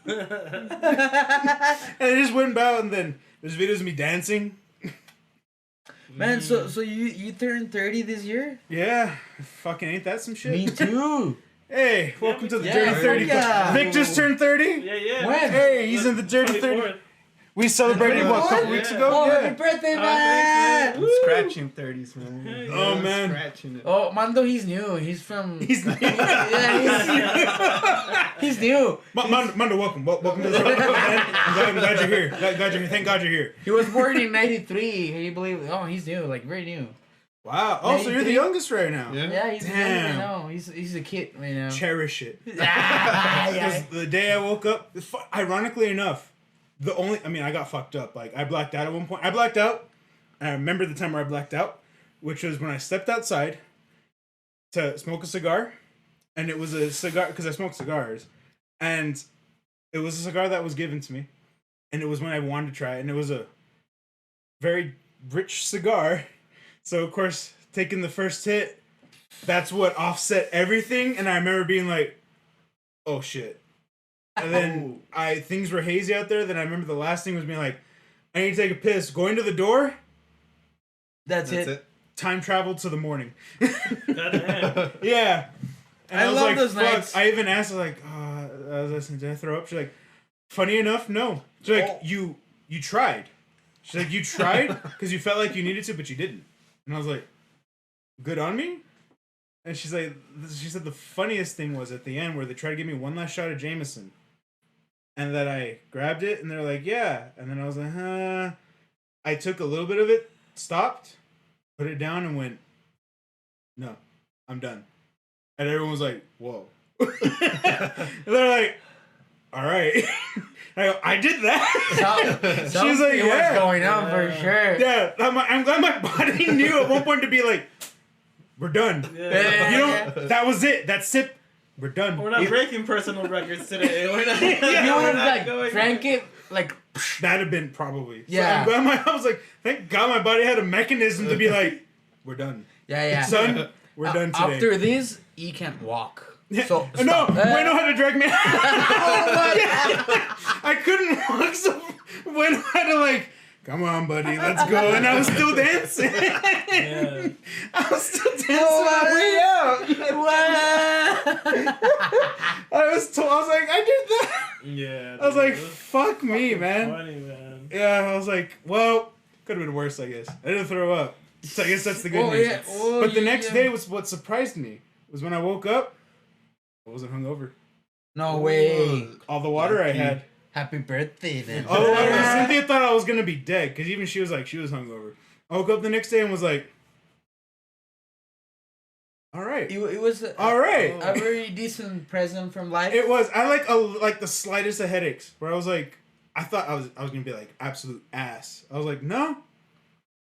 And I just went about, and then there's videos of me dancing. Man, so you turned 30 this year? Yeah, fucking ain't that some shit? Me too. Hey, welcome to the Yeah, Dirty 30. yeah. Vic just turned 30. Yeah. When? Hey, he's in the Dirty 30. 24th. We celebrated, what, a couple Yeah. weeks Yeah. ago? Oh, Yeah. happy birthday, Oh, man! thanks, I'm scratching 30s, man. Yeah, Oh, yeah. man. Scratching it. Oh, Mando, he's new. He's from. He's yeah, he's new. Mando, welcome. Welcome to the show, man. I'm glad you're here. Glad you're here. Thank God you're here. He was born in '93. Can you believe? Oh, he's new. Like very new. Wow. Oh, so you're the youngest right now. Yeah. Yeah, he's Damn. young right now. He's a kid right now. Cherish it. Ah, Because yeah. the day I woke up, ironically enough, I got fucked up. Like, I blacked out at one point. I blacked out. And I remember the time where I blacked out, which was when I stepped outside to smoke a cigar. And it was a cigar, because I smoke cigars. And it was a cigar that was given to me. And it was when I wanted to try it. And it was a very rich cigar. So, of course, taking the first hit, that's what offset everything. And I remember being like, oh, shit. And then things were hazy out there. Then I remember the last thing was being like, I need to take a piss. Going to the door, That's it. time traveled to the morning. Goddamn. Yeah. And I was love like, those fuck. nights. I even asked her, like, I was listening, did I throw up? She's like, funny enough, no. She's like, you tried. She's like, you tried because you felt like you needed to, but you didn't. And I was like, good on me? And she said the funniest thing was at the end where they tried to give me one last shot of Jameson. And that I grabbed it and they're like, yeah. And then I was like, I took a little bit of it, stopped, put it down and went, no, I'm done. And everyone was like, whoa. And they're like, all right. I did that. She was like, yeah. What's going on for sure. Yeah, I'm glad my body knew at one point to be like, we're done. Yeah. You know, that was it. That sip, we're done. We're not breaking personal records today. We're not. You would we're have not like drank it like. That'd have been probably. Yeah. So I'm glad I was like, thank God my body had a mechanism to be like, we're done. Yeah. Son, we're done today. After this, he can't walk. So no, stop. Bueno had to drag me out. I couldn't walk, so Bueno had to like, come on, buddy, let's go. And I was still dancing. Yeah. I was still dancing Oh, my way out. What? I was like, I did that. Yeah. I was like, dude, it fuck me, man. funny, man. Yeah, I was like, well, could have been worse, I guess. I didn't throw up. So I guess that's the good news. Yeah. But the next day was what surprised me. Was when I woke up, I wasn't hungover. No way. All the water I Lucky. had. Happy birthday then. All the water. Cynthia thought I was going to be dead. Because even she was like, she was hungover. I woke up the next day and was like, all right. It was All right. a very decent present from life. It was. I like the slightest of headaches. Where I was like, I thought I was going to be like absolute ass. I was like, no.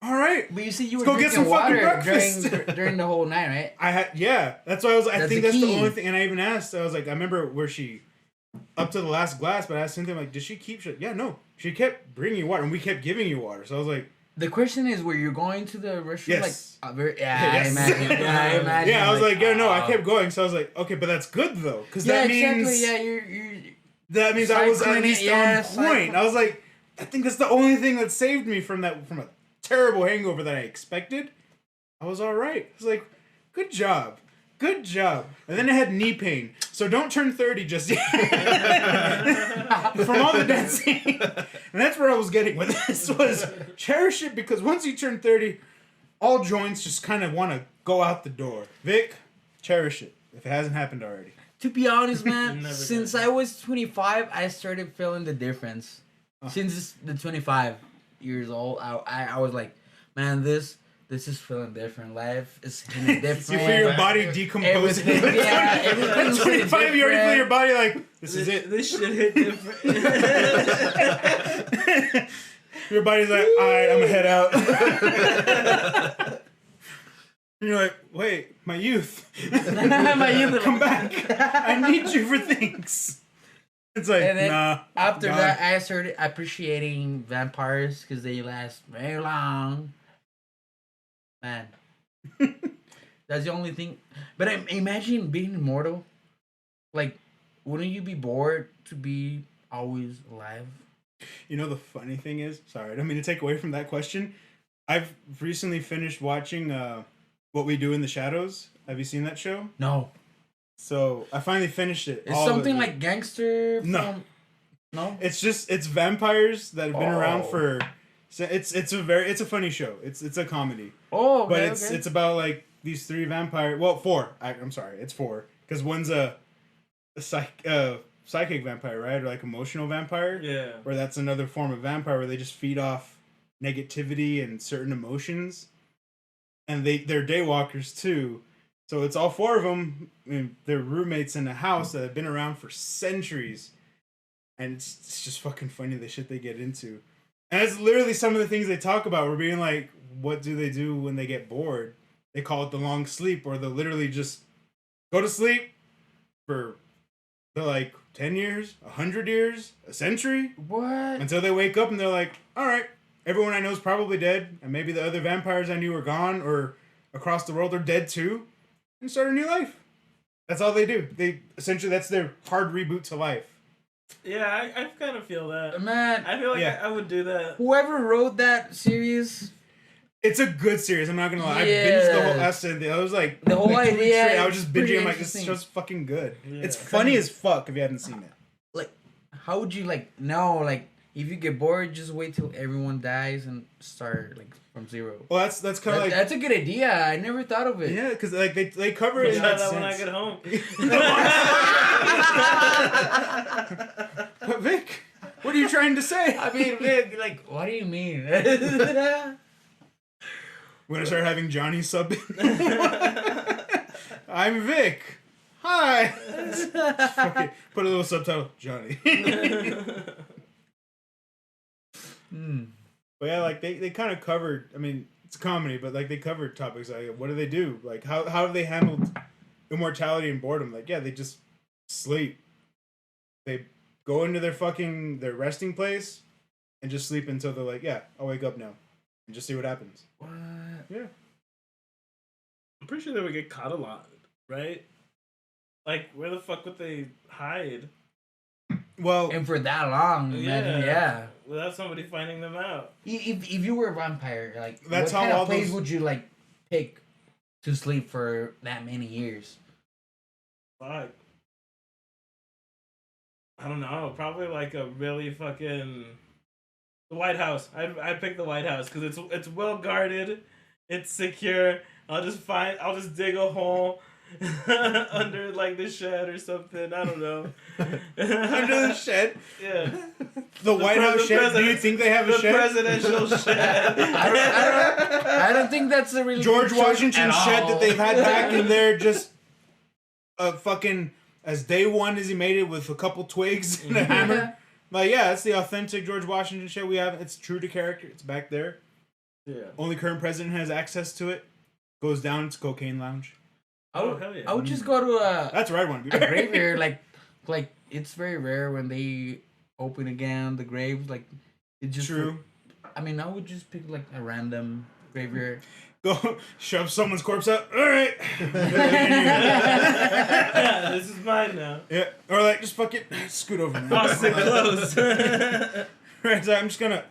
All right. But you see, you were Let's go get drinking some fucking water breakfast. during the whole night, right? I had, yeah. That's why I was. I That's think the that's the key. only thing. And I even asked. I was like, I remember where she, up to the last glass. But I asked Cynthia, like, did she keep? She, yeah, no. She kept bringing you water, and we kept giving you water. So I was like, The question is, were you going to the restroom? Yes. Like, I Yes. imagine. Yeah, I imagine. yeah. I was like, yeah, no. I oh. kept going. So I was like, okay, but that's good though, because Yeah, that means exactly. Yeah, you're. that means I was at Cycling it, least yeah, on point. cycling. I was like, I think that's the only thing that saved me from a terrible hangover that I expected. I was all right. I was like, good job. Good job. And then I had knee pain. So don't turn 30 just yet. From all the dancing. And that's where I was getting with this was cherish it, because once you turn 30, all joints just kind of want to go out the door. Vic, cherish it if it hasn't happened already. To be honest, man, Never since did. I was 25, I started feeling the difference. Since the 25 years old, I was like, man, this is feeling different. Life is hitting different. You feel your body decomposing. Everything, yeah, At everything's 25, you already feel your different. body like, this is it. This shit hit different. Your body's like, alright, I'm gonna head out. And you're like, wait, my youth. My youth. Come back. I need you for things. It's like, And then nah. After done. that, I started appreciating vampires because they last very long. Man, that's the only thing. But imagine being immortal. Like, wouldn't you be bored to be always alive? You know, the funny thing is, sorry, I don't mean to take away from that question. I've recently finished watching What We Do in the Shadows. Have you seen that show? No. So I finally finished it. It's something like Gangster. No. No. It's vampires that have been around for. It's a funny show. It's a comedy. Oh, okay, but it's about like these 3 vampire. Well, 4. I'm sorry, it's 4 because one's a psychic vampire, right, or like emotional vampire. Yeah. Or that's another form of vampire where they just feed off negativity and certain emotions, and they're daywalkers too. So it's all 4 of them. I mean, they're roommates in a house that have been around for centuries, and it's just fucking funny the shit they get into. And it's literally some of the things they talk about. We're being like, what do they do when they get bored? They call it the long sleep, or they'll literally just go to sleep for like 10 years, 100 years, a century. What? Until they wake up and they're like, all right, everyone I know is probably dead, and maybe the other vampires I knew are gone, or across the world are dead too, and start a new life. That's all they do. They essentially, that's their hard reboot to life. Yeah, I kind of feel that. Man, I feel like I would do that. Whoever wrote that series, it's a good series. I'm not gonna lie. I binged the whole episode. I was like the whole like idea. Straight. I was just binging. I'm like, this show's fucking good. Yeah. It's funny as fuck if you haven't seen it. Like, how would you like if you get bored, just wait till everyone dies and start like from zero. Well, that's kind of like that's a good idea. I never thought of it. Yeah, because like they cover it in that sense. When I get home. But Vic, what are you trying to say? I mean, Vic, like, what do you mean? We're gonna start having Johnny sub in. I'm Vic. Hi. Okay, put a little subtitle, Johnny. But yeah, like they kind of covered. I mean, it's a comedy, but like they covered topics like what do they do? Like how have they handled immortality and boredom? Like yeah, they just sleep. They go into their resting place and just sleep until they're like, yeah, I'll wake up now and just see what happens. What? Yeah. I'm pretty sure they would get caught a lot, right? Like, where the fuck would they hide? Well, And for that long, yeah. Without somebody finding them out. If you were a vampire, like, that's what how kind all of place those... would you like pick to sleep for that many years? Fuck. I don't know. Probably like a really fucking the White House. I'd pick the White House because it's well guarded, it's secure. I'll just dig a hole under like the shed or something. I don't know. Under the shed. Yeah. The White House shed. Do you think they have a shed? The presidential shed. I don't think that's a really George good choice Washington at shed all. that they've had back in there just a fucking as day one as he made it with a couple twigs and a hammer. Like yeah, it's the authentic George Washington shed we have. It's true to character. It's back there. Yeah. Only current president has access to it. Goes down to cocaine lounge. Oh hell yeah. I would just go to That's where I want to be. a graveyard. Like it's very rare when they open again the graves. Like it's just True. I mean, I would just pick like a random graveyard. Go shove someone's corpse out. All right. Yeah, this is mine now. Yeah. Or like just fucking scoot over. Man. Boston close. Right. So I'm just gonna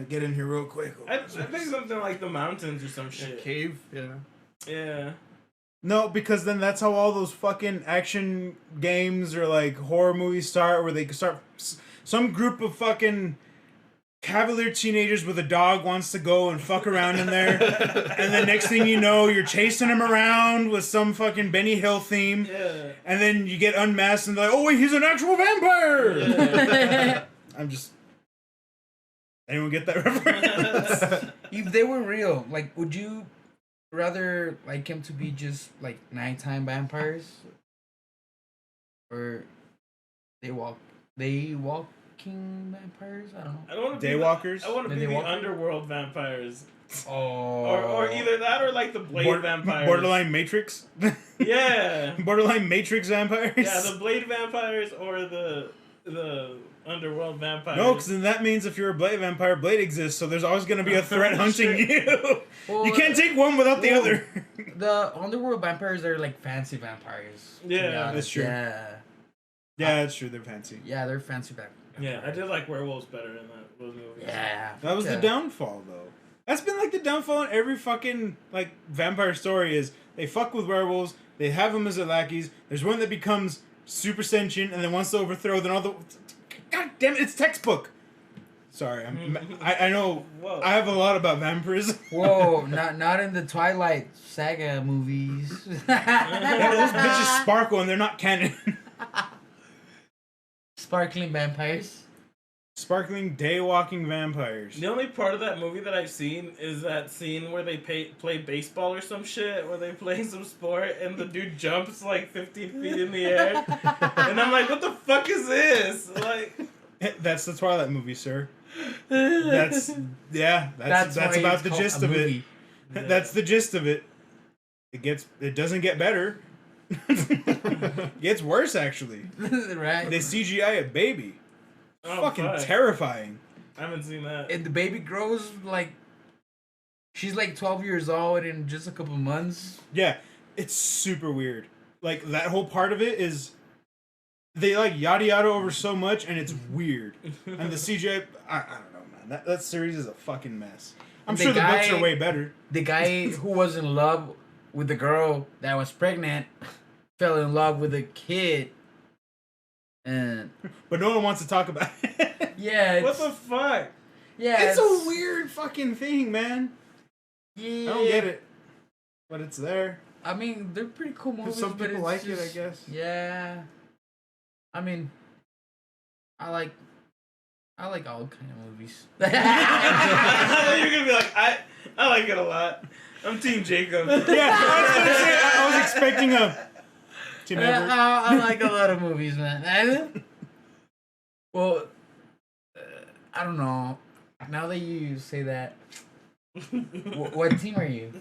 get in here real quick. I think something like the mountains or some shit. Cave, yeah. Yeah. No, because then that's how all those fucking action games or like horror movies start, where they start some group of fucking cavalier teenagers with a dog wants to go and fuck around in there, and the next thing you know, you're chasing them around with some fucking Benny Hill theme, Yeah. and then you get unmasked and they're like, oh wait, he's an actual vampire. Yeah. I'm just. Anyone get that reference? If they were real, like, would you rather like him to be just like nighttime vampires, or they walking vampires? I don't know. I don't want to Daywalkers? I want to be the Daywalker? underworld vampires. Oh, Or either that or like the Blade vampires. Borderline Matrix. Yeah. Borderline Matrix vampires. Yeah, the Blade vampires or the underworld vampires. No, because then that means if you're a Blade vampire, Blade exists, so there's always going to be a threat hunting you. Well, You can't take one without the other. The underworld vampires are like fancy vampires. to be Yeah, honest. that's true. Yeah, Yeah, that's true. They're fancy. yeah, they're fancy vampires. Yeah, I did like werewolves better in those movies. Yeah, That was the yeah. downfall, though. That's been like the downfall in every fucking like vampire story is they fuck with werewolves, They have them as their lackeys. There's one that becomes super sentient and then wants to overthrow. Then all the God damn it! It's textbook. Sorry, I know. Whoa. I have a lot about vampires. Whoa, not in the Twilight Saga movies. Yeah, those bitches sparkle and they're not canon. Sparkling vampires. Sparkling day-walking vampires. The only part of that movie that I've seen is that scene where they play baseball or some shit, where they play some sport and the dude jumps like 15 feet in the air. And I'm like, what the fuck is this? Like, That's the Twilight movie, sir. That's about the gist of it. Yeah. That's the gist of it. It doesn't get better. It gets worse actually. Right. They CGI a baby. Oh, Fucking fuck. terrifying. I haven't seen that. And the baby grows like she's like 12 years old in just a couple months. Yeah, it's super weird. Like that whole part of it is they like yada yada over so much and it's weird. And the CGI, I don't know, man. That series is a fucking mess. I'm sure the books are way better. The guy who was in love with the girl that was pregnant fell in love with the kid. And But no one wants to talk about it. yeah, What the fuck? yeah, It's a weird fucking thing, man. Yeah, I don't get it. But it's there. I mean, they're pretty cool movies. Some but people it's like just, it, I guess. Yeah, I mean, I like all kind of movies. You're gonna be like, I like it a lot. I'm Team Jacob. Yeah, I was expecting a Team Edward. I like a lot of movies, man. Well, I don't know. Now that you say that, what team are you?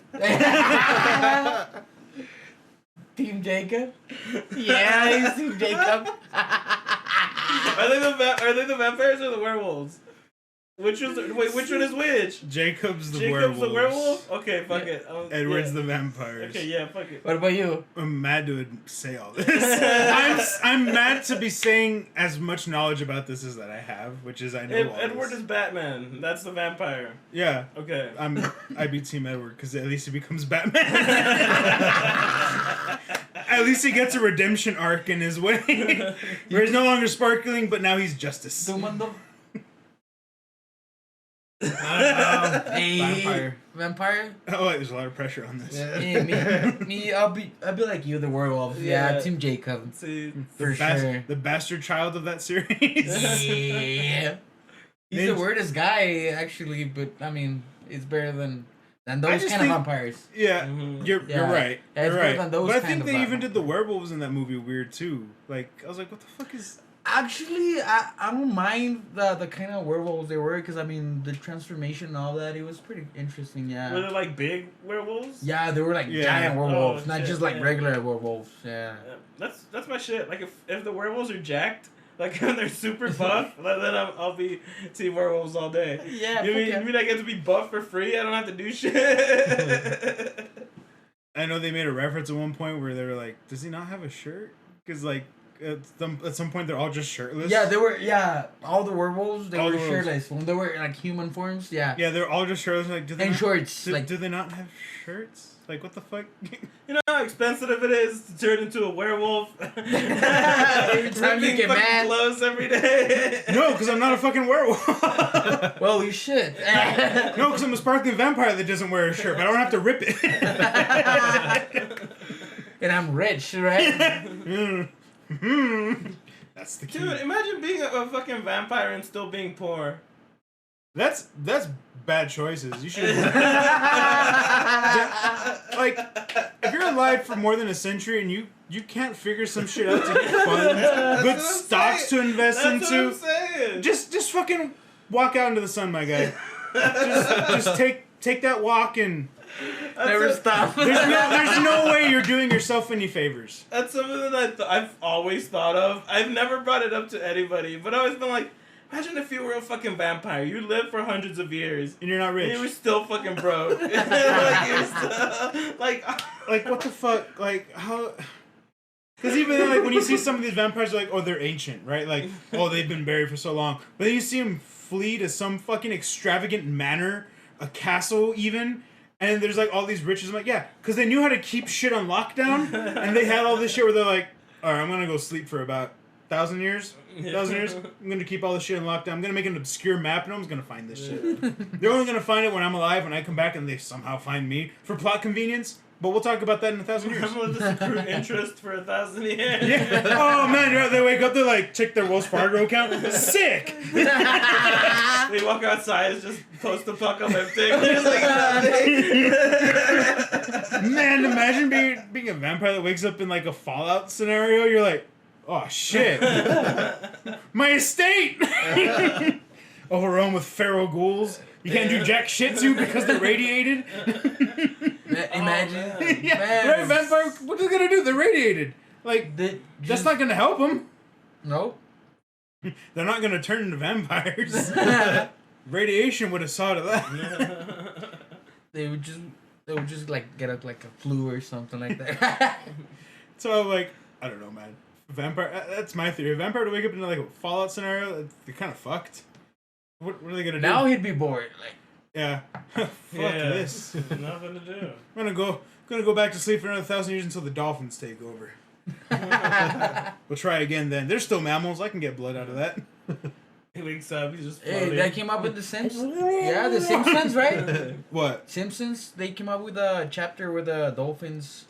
Team Jacob? Yeah, he's Team Jacob. Are they the vampires or the werewolves? Which one is which? Jacob's the Jacob's werewolf. the werewolf? Okay, fuck it. Edward's yeah. the vampires. Okay, yeah, fuck it. What about you? I'm mad to say all this. I'm mad to be saying as much knowledge about this as that I have, which is I know all Edward this. is Batman. That's the vampire. Yeah. Okay. I'd be Team Edward because at least he becomes Batman. At least he gets a redemption arc in his way, where he's no longer sparkling, but now he's justice. Dumando. Vampire. Vampire? Oh, there's a lot of pressure on this. Yeah, me, I'll be like you, the werewolf. Yeah, Team Jacob. See, For sure. The bastard child of that series. Yeah. He's the weirdest guy, actually, but I mean, it's better than those kind of vampires. Yeah, Mhm. you're right. Yeah, it's You're better right. than those But I kind think of they even vampires. did the werewolves in that movie weird too. Like I was like, what the fuck is? Actually, I don't mind the kind of werewolves they were, because I mean, the transformation and all that, it was pretty interesting, were yeah. they like big werewolves? Yeah, they were like Yeah. giant werewolves, Oh, not shit, just like yeah. regular werewolves, yeah. That's my shit. Like if the werewolves are jacked, like when they're super buff, then I'll be Team Werewolves all day. Yeah, You fuck mean yeah. you mean I get to be buff for free? I don't have to do shit. I know they made a reference at one point where they were like, "Does he not have a shirt?" Because like at some point they're all just shirtless. Yeah, they were, all the werewolves, they All were the werewolves. shirtless. When they were like human forms, yeah. Yeah, they're all just shirtless. Like, do they And not, shorts, Do, like- do they not have shirts? Like, what the fuck? You know how expensive it is to turn into a werewolf? Every time you Ripping get fucking mad. clothes every day. No, because I'm not a fucking werewolf. Well, you should. No, because I'm a sparkling vampire that doesn't wear a shirt, but I don't have to rip it. And I'm rich, right? That's the key. Dude, imagine being a fucking vampire and still being poor. That's bad choices. You should like if you're alive for more than a century and you can't figure some shit out to get funds, good what I'm stocks saying. to invest That's what I'm into. saying. Just fucking walk out into the sun, my guy. just take that walk and Never stop. there's no way you're doing yourself any favors. That's something that I've always thought of. I've never brought it up to anybody, but I've always been like, imagine if you were a fucking vampire. You lived for hundreds of years. And you're not And rich. you were still fucking broke. like, Like what the fuck? Like how? Because even then, like when you see some of these vampires, you're like, oh, they're ancient, right? Like, oh, they've been buried for so long. But then you see them flee to some fucking extravagant manor, a castle even, And there's like all these riches. I'm like, yeah, because they knew how to keep shit on lockdown, and they had all this shit where they're like, all right, I'm gonna go sleep for about 1,000 years. 1,000 years. I'm gonna keep all this shit in lockdown. I'm gonna make an obscure map, and no one's gonna find this shit. They're only gonna find it when I'm alive, when I come back, and they somehow find me for plot convenience. But we'll talk about that in 1,000 years. I'm gonna just accrue interest for 1,000 years. Yeah. Oh man, right, they wake up, they like check their Wells Fargo account. Sick. They walk outside, it's just post-apocalyptic. Man, imagine being a vampire that wakes up in like a Fallout scenario. You're like, oh shit, my estate. Overrun with feral ghouls. You can't do jack shit to because they're radiated. Imagine. Yeah, right, vampire. What are they gonna do? They're radiated. Like that's not gonna help them. Nope. They're not gonna turn into vampires. Radiation would have saw to that. They would just like get like a flu or something like that. So like, I don't know, man. Vampire. That's my theory. A vampire to wake up in like a Fallout scenario, they're kind of fucked. What are they gonna do? Now he'd be bored. Like, yeah. Fuck this. Nothing to do. I'm gonna go back to sleep for another 1,000 years until the dolphins take over. We'll try again then. They're still mammals. I can get blood out of that. He wakes up, he's just floating. hey, that came up with the Simpsons. Yeah, the Simpsons, right? What? Simpsons. They came up with a chapter where the dolphins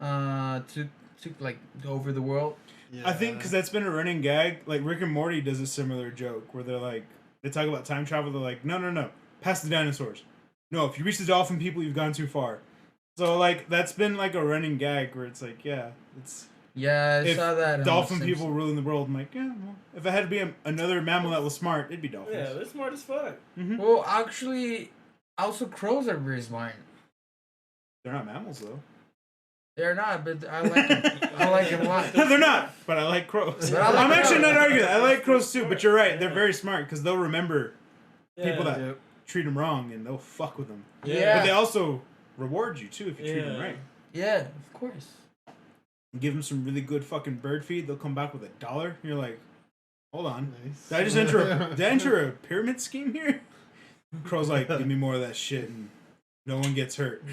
took like over the world. Yeah. I think because that's been a running gag. Like Rick and Morty does a similar joke where they're like, they talk about time travel. They're like, no, past the dinosaurs. No, if you reach the dolphin people, you've gone too far. So like that's been like a running gag where it's like, yeah, it's. Yeah, I If saw that. dolphin people ruling the world, I'm like, yeah, well, if it had to be another mammal that was smart, it'd be dolphins. Yeah, they're smart as fuck. Mm-hmm. Well, actually, also crows are very smart. They're not mammals though. They're not, but I like them. I like them a lot. No, they're not, but I like crows. But I like I'm actually crows. not arguing that. I like crows too, but you're right. They're very smart because they'll remember people that Yep. treat them wrong and they'll fuck with them. Yeah. But they also reward you too if you treat them right. Yeah, of course. Give them some really good fucking bird feed, they'll come back with $1. You're like, hold on. Nice. Did I enter a pyramid scheme here? Crow's like, give me more of that shit and no one gets hurt.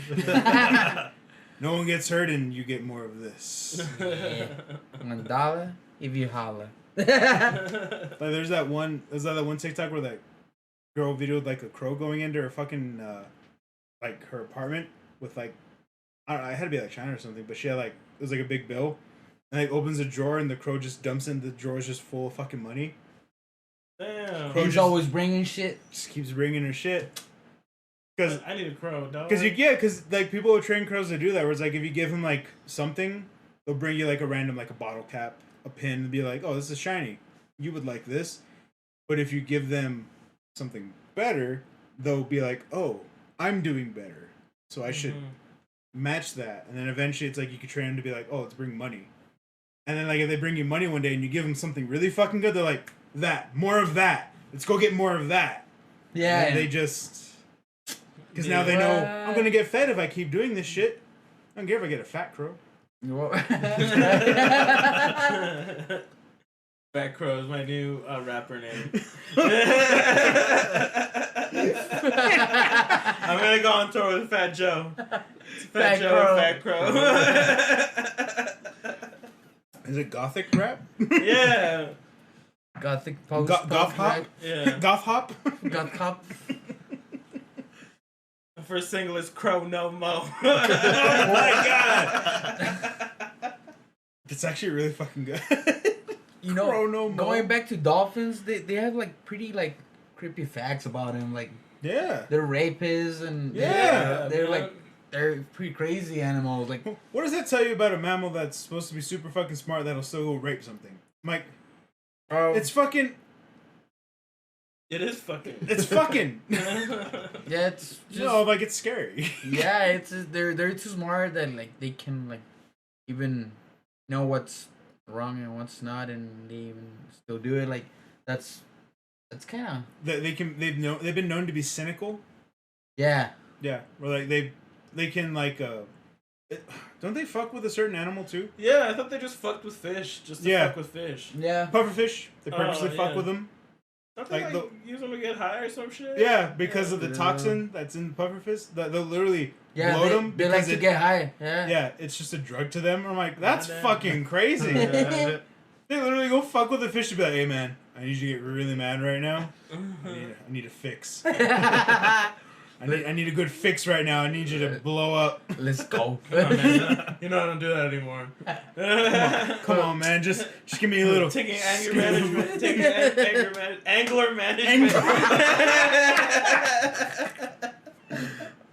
No one gets hurt and you get more of this. Yeah. $1 if you holler. Like there's that one TikTok where that girl videoed like a crow going into her fucking like her apartment with like, I don't know, it had to be like China or something, but she had like, it was like a big bill, and like opens a drawer and the crow just dumps in, the drawer is just full of fucking money. Damn. Crow He's just- always bringing shit. Just keeps bringing her shit. Cause I need a crow, dog. because like people will train crows to do that, where it's like if you give them like something, they'll bring you like a random like a bottle cap, a pin, and be like, oh, this is shiny, you would like this. But if you give them something better, they'll be like, oh, I'm doing better, so I should match that. And then eventually it's like you could train them to be like, oh, let's bring money. And then like if they bring you money one day and you give them something really fucking good, they're like, that, more of that, let's go get more of that. Yeah. And they just, because now they know I'm gonna get fed if I keep doing this shit. I don't care if I get a fat crow. Fat Crow is my new rapper name. I'm gonna go on tour with Fat Joe. Fat Joe and Fat Crow. Is it gothic rap? Yeah. Gothic post. Goth hop? Yeah. Goth hop? Goth hop. The first single is Crow No Mo. Oh my god! It's actually really fucking good. You know, Crow no mo. going back to dolphins, they have like pretty like creepy facts about them. Like Yeah. they're rapists and Yeah. they're pretty crazy animals. Like What does that tell you about a mammal that's supposed to be super fucking smart that'll still go rape something? Mike, it's fucking. It is fucking. It's fucking. yeah, it's just No, like it's scary. yeah, it's they're too smart that like they can like even know what's wrong and what's not, and they even still do it. Like that's kind of They've been known to be cynical. yeah. Yeah, or like they can like don't they fuck with a certain animal too? Yeah, I thought they just fucked with fish. Just to fuck with fish. Yeah. Pufferfish, they purposely fuck yeah. with them. Don't they Like use them to get high or some shit? Yeah, because of the toxin that's in pufferfish. They'll literally bloat them. They like to get high. Yeah. Yeah, it's just a drug to them. I'm like, that's fucking crazy. They literally go fuck with the fish to be like, hey man, I need you to get really mad right now. I need a fix. I need a good fix right now. I need you to blow up. Let's go. You know I don't do that anymore. Come on, man. Just give me a little. Taking anger management. Taking angler management.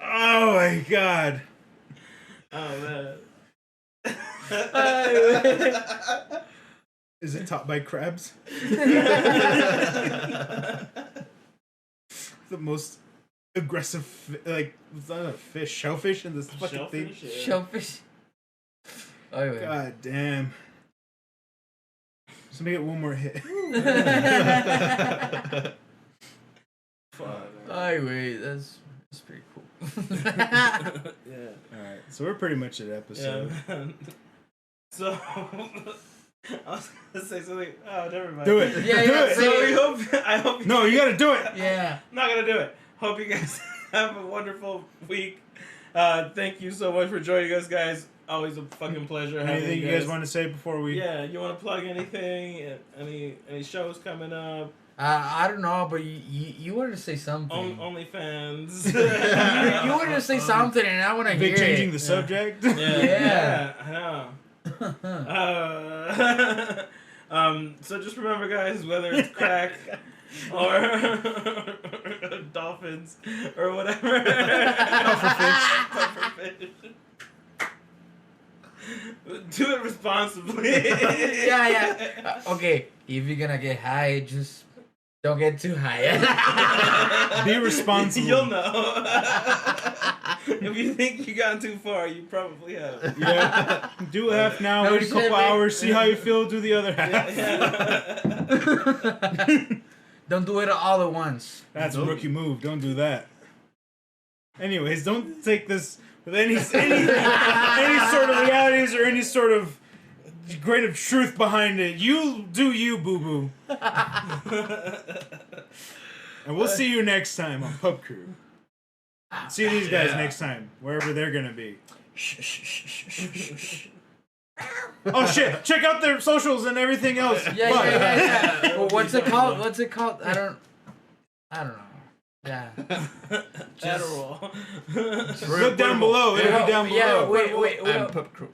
Oh my god. Oh man. Is it taught by crabs? The most aggressive, it's not a fish, shellfish in this fucking thing. Yeah. Shellfish. Oh, yeah. God damn. Just let me get one more hit. Anyway, that's pretty cool. Yeah. Alright, so we're pretty much at episode. Yeah, so, I was gonna say something. Oh, never mind. Do it. Yeah, do yeah, it. So I hope. No, you gotta do it. Yeah. I'm not gonna do it. Hope you guys have a wonderful week. Thank you so much for joining us, guys. Always a fucking pleasure having Anything you guys want to say before we? Yeah, you want to plug anything? Any shows coming up? I don't know, but you wanted to say something. OnlyFans. you wanted to say something, and I want to hear Big changing it. the subject. Yeah, I know. So just remember, guys, whether it's crack or dolphins or whatever, pufferfish. Do it responsibly. Yeah. Okay, if you're gonna get high, just don't get too high. Be responsible. You'll know. If you think you got too far, you probably have. Yeah. Do half now, No wait a couple shit, man. hours, see how you feel, do the other half. Yeah. Don't do it all at once. That's a rookie move. Don't do that. Anyways, don't take this with any sort of realities or any sort of grain of truth behind it. You do you, boo-boo. And we'll see you next time on Pub Crew. See these guys next time, wherever they're gonna be. Oh shit! Check out their socials and everything else. Yeah. Well, what's it called? I don't know. Yeah. Adderall. Look down below. It'll be down below. Yeah, wait. And Pub Crew.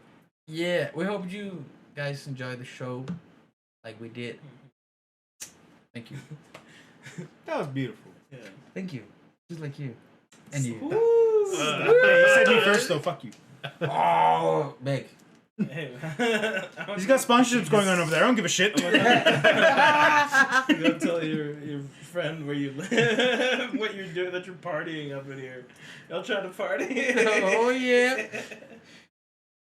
Yeah, we hope you guys enjoy the show like we did. Thank you. That was beautiful. Yeah. Thank you. Just like you. And you. You said me first though. Fuck you. Oh, Meg. Hey, He's got sponsorships going on over there. I don't give a shit. Go tell your friend where you live, what you're doing, that you're partying up in here. Y'all trying to party? Oh, yeah.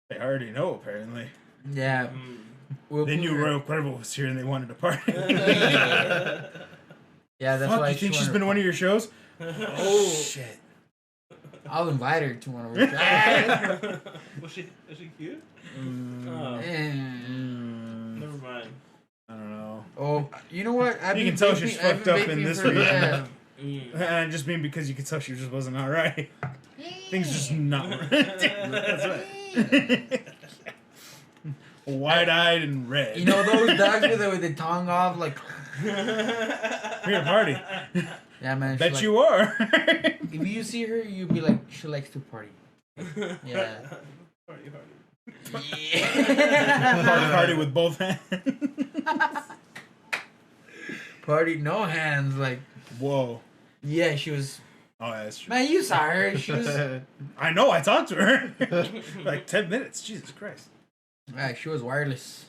They already know, apparently. Yeah. They knew Royal Cuervo was here and they wanted to party. Yeah, that's Fuck, why you think she's been to one of your shows? Oh, shit. I'll invite her to one of her shows. Was she cute? Oh, Mm. never mind. I don't know. Oh, you know what? You can tell she's fucked up in this region. Yeah. I just mean because you could tell she just wasn't alright. Things just not right. That's right. Wide-eyed and red. You know those dogs with the tongue off, like. We're gonna party. Yeah, man. Bet you are. If you see her, you'll be like, she likes to party. Yeah. Party. Yeah. Party with both hands. Party, no hands, like. Whoa. Yeah, she was. Oh, yeah, that's true. Man, you saw her. She was. I know. I talked to her. Like 10 minutes. Jesus Christ. Yeah, she was wireless.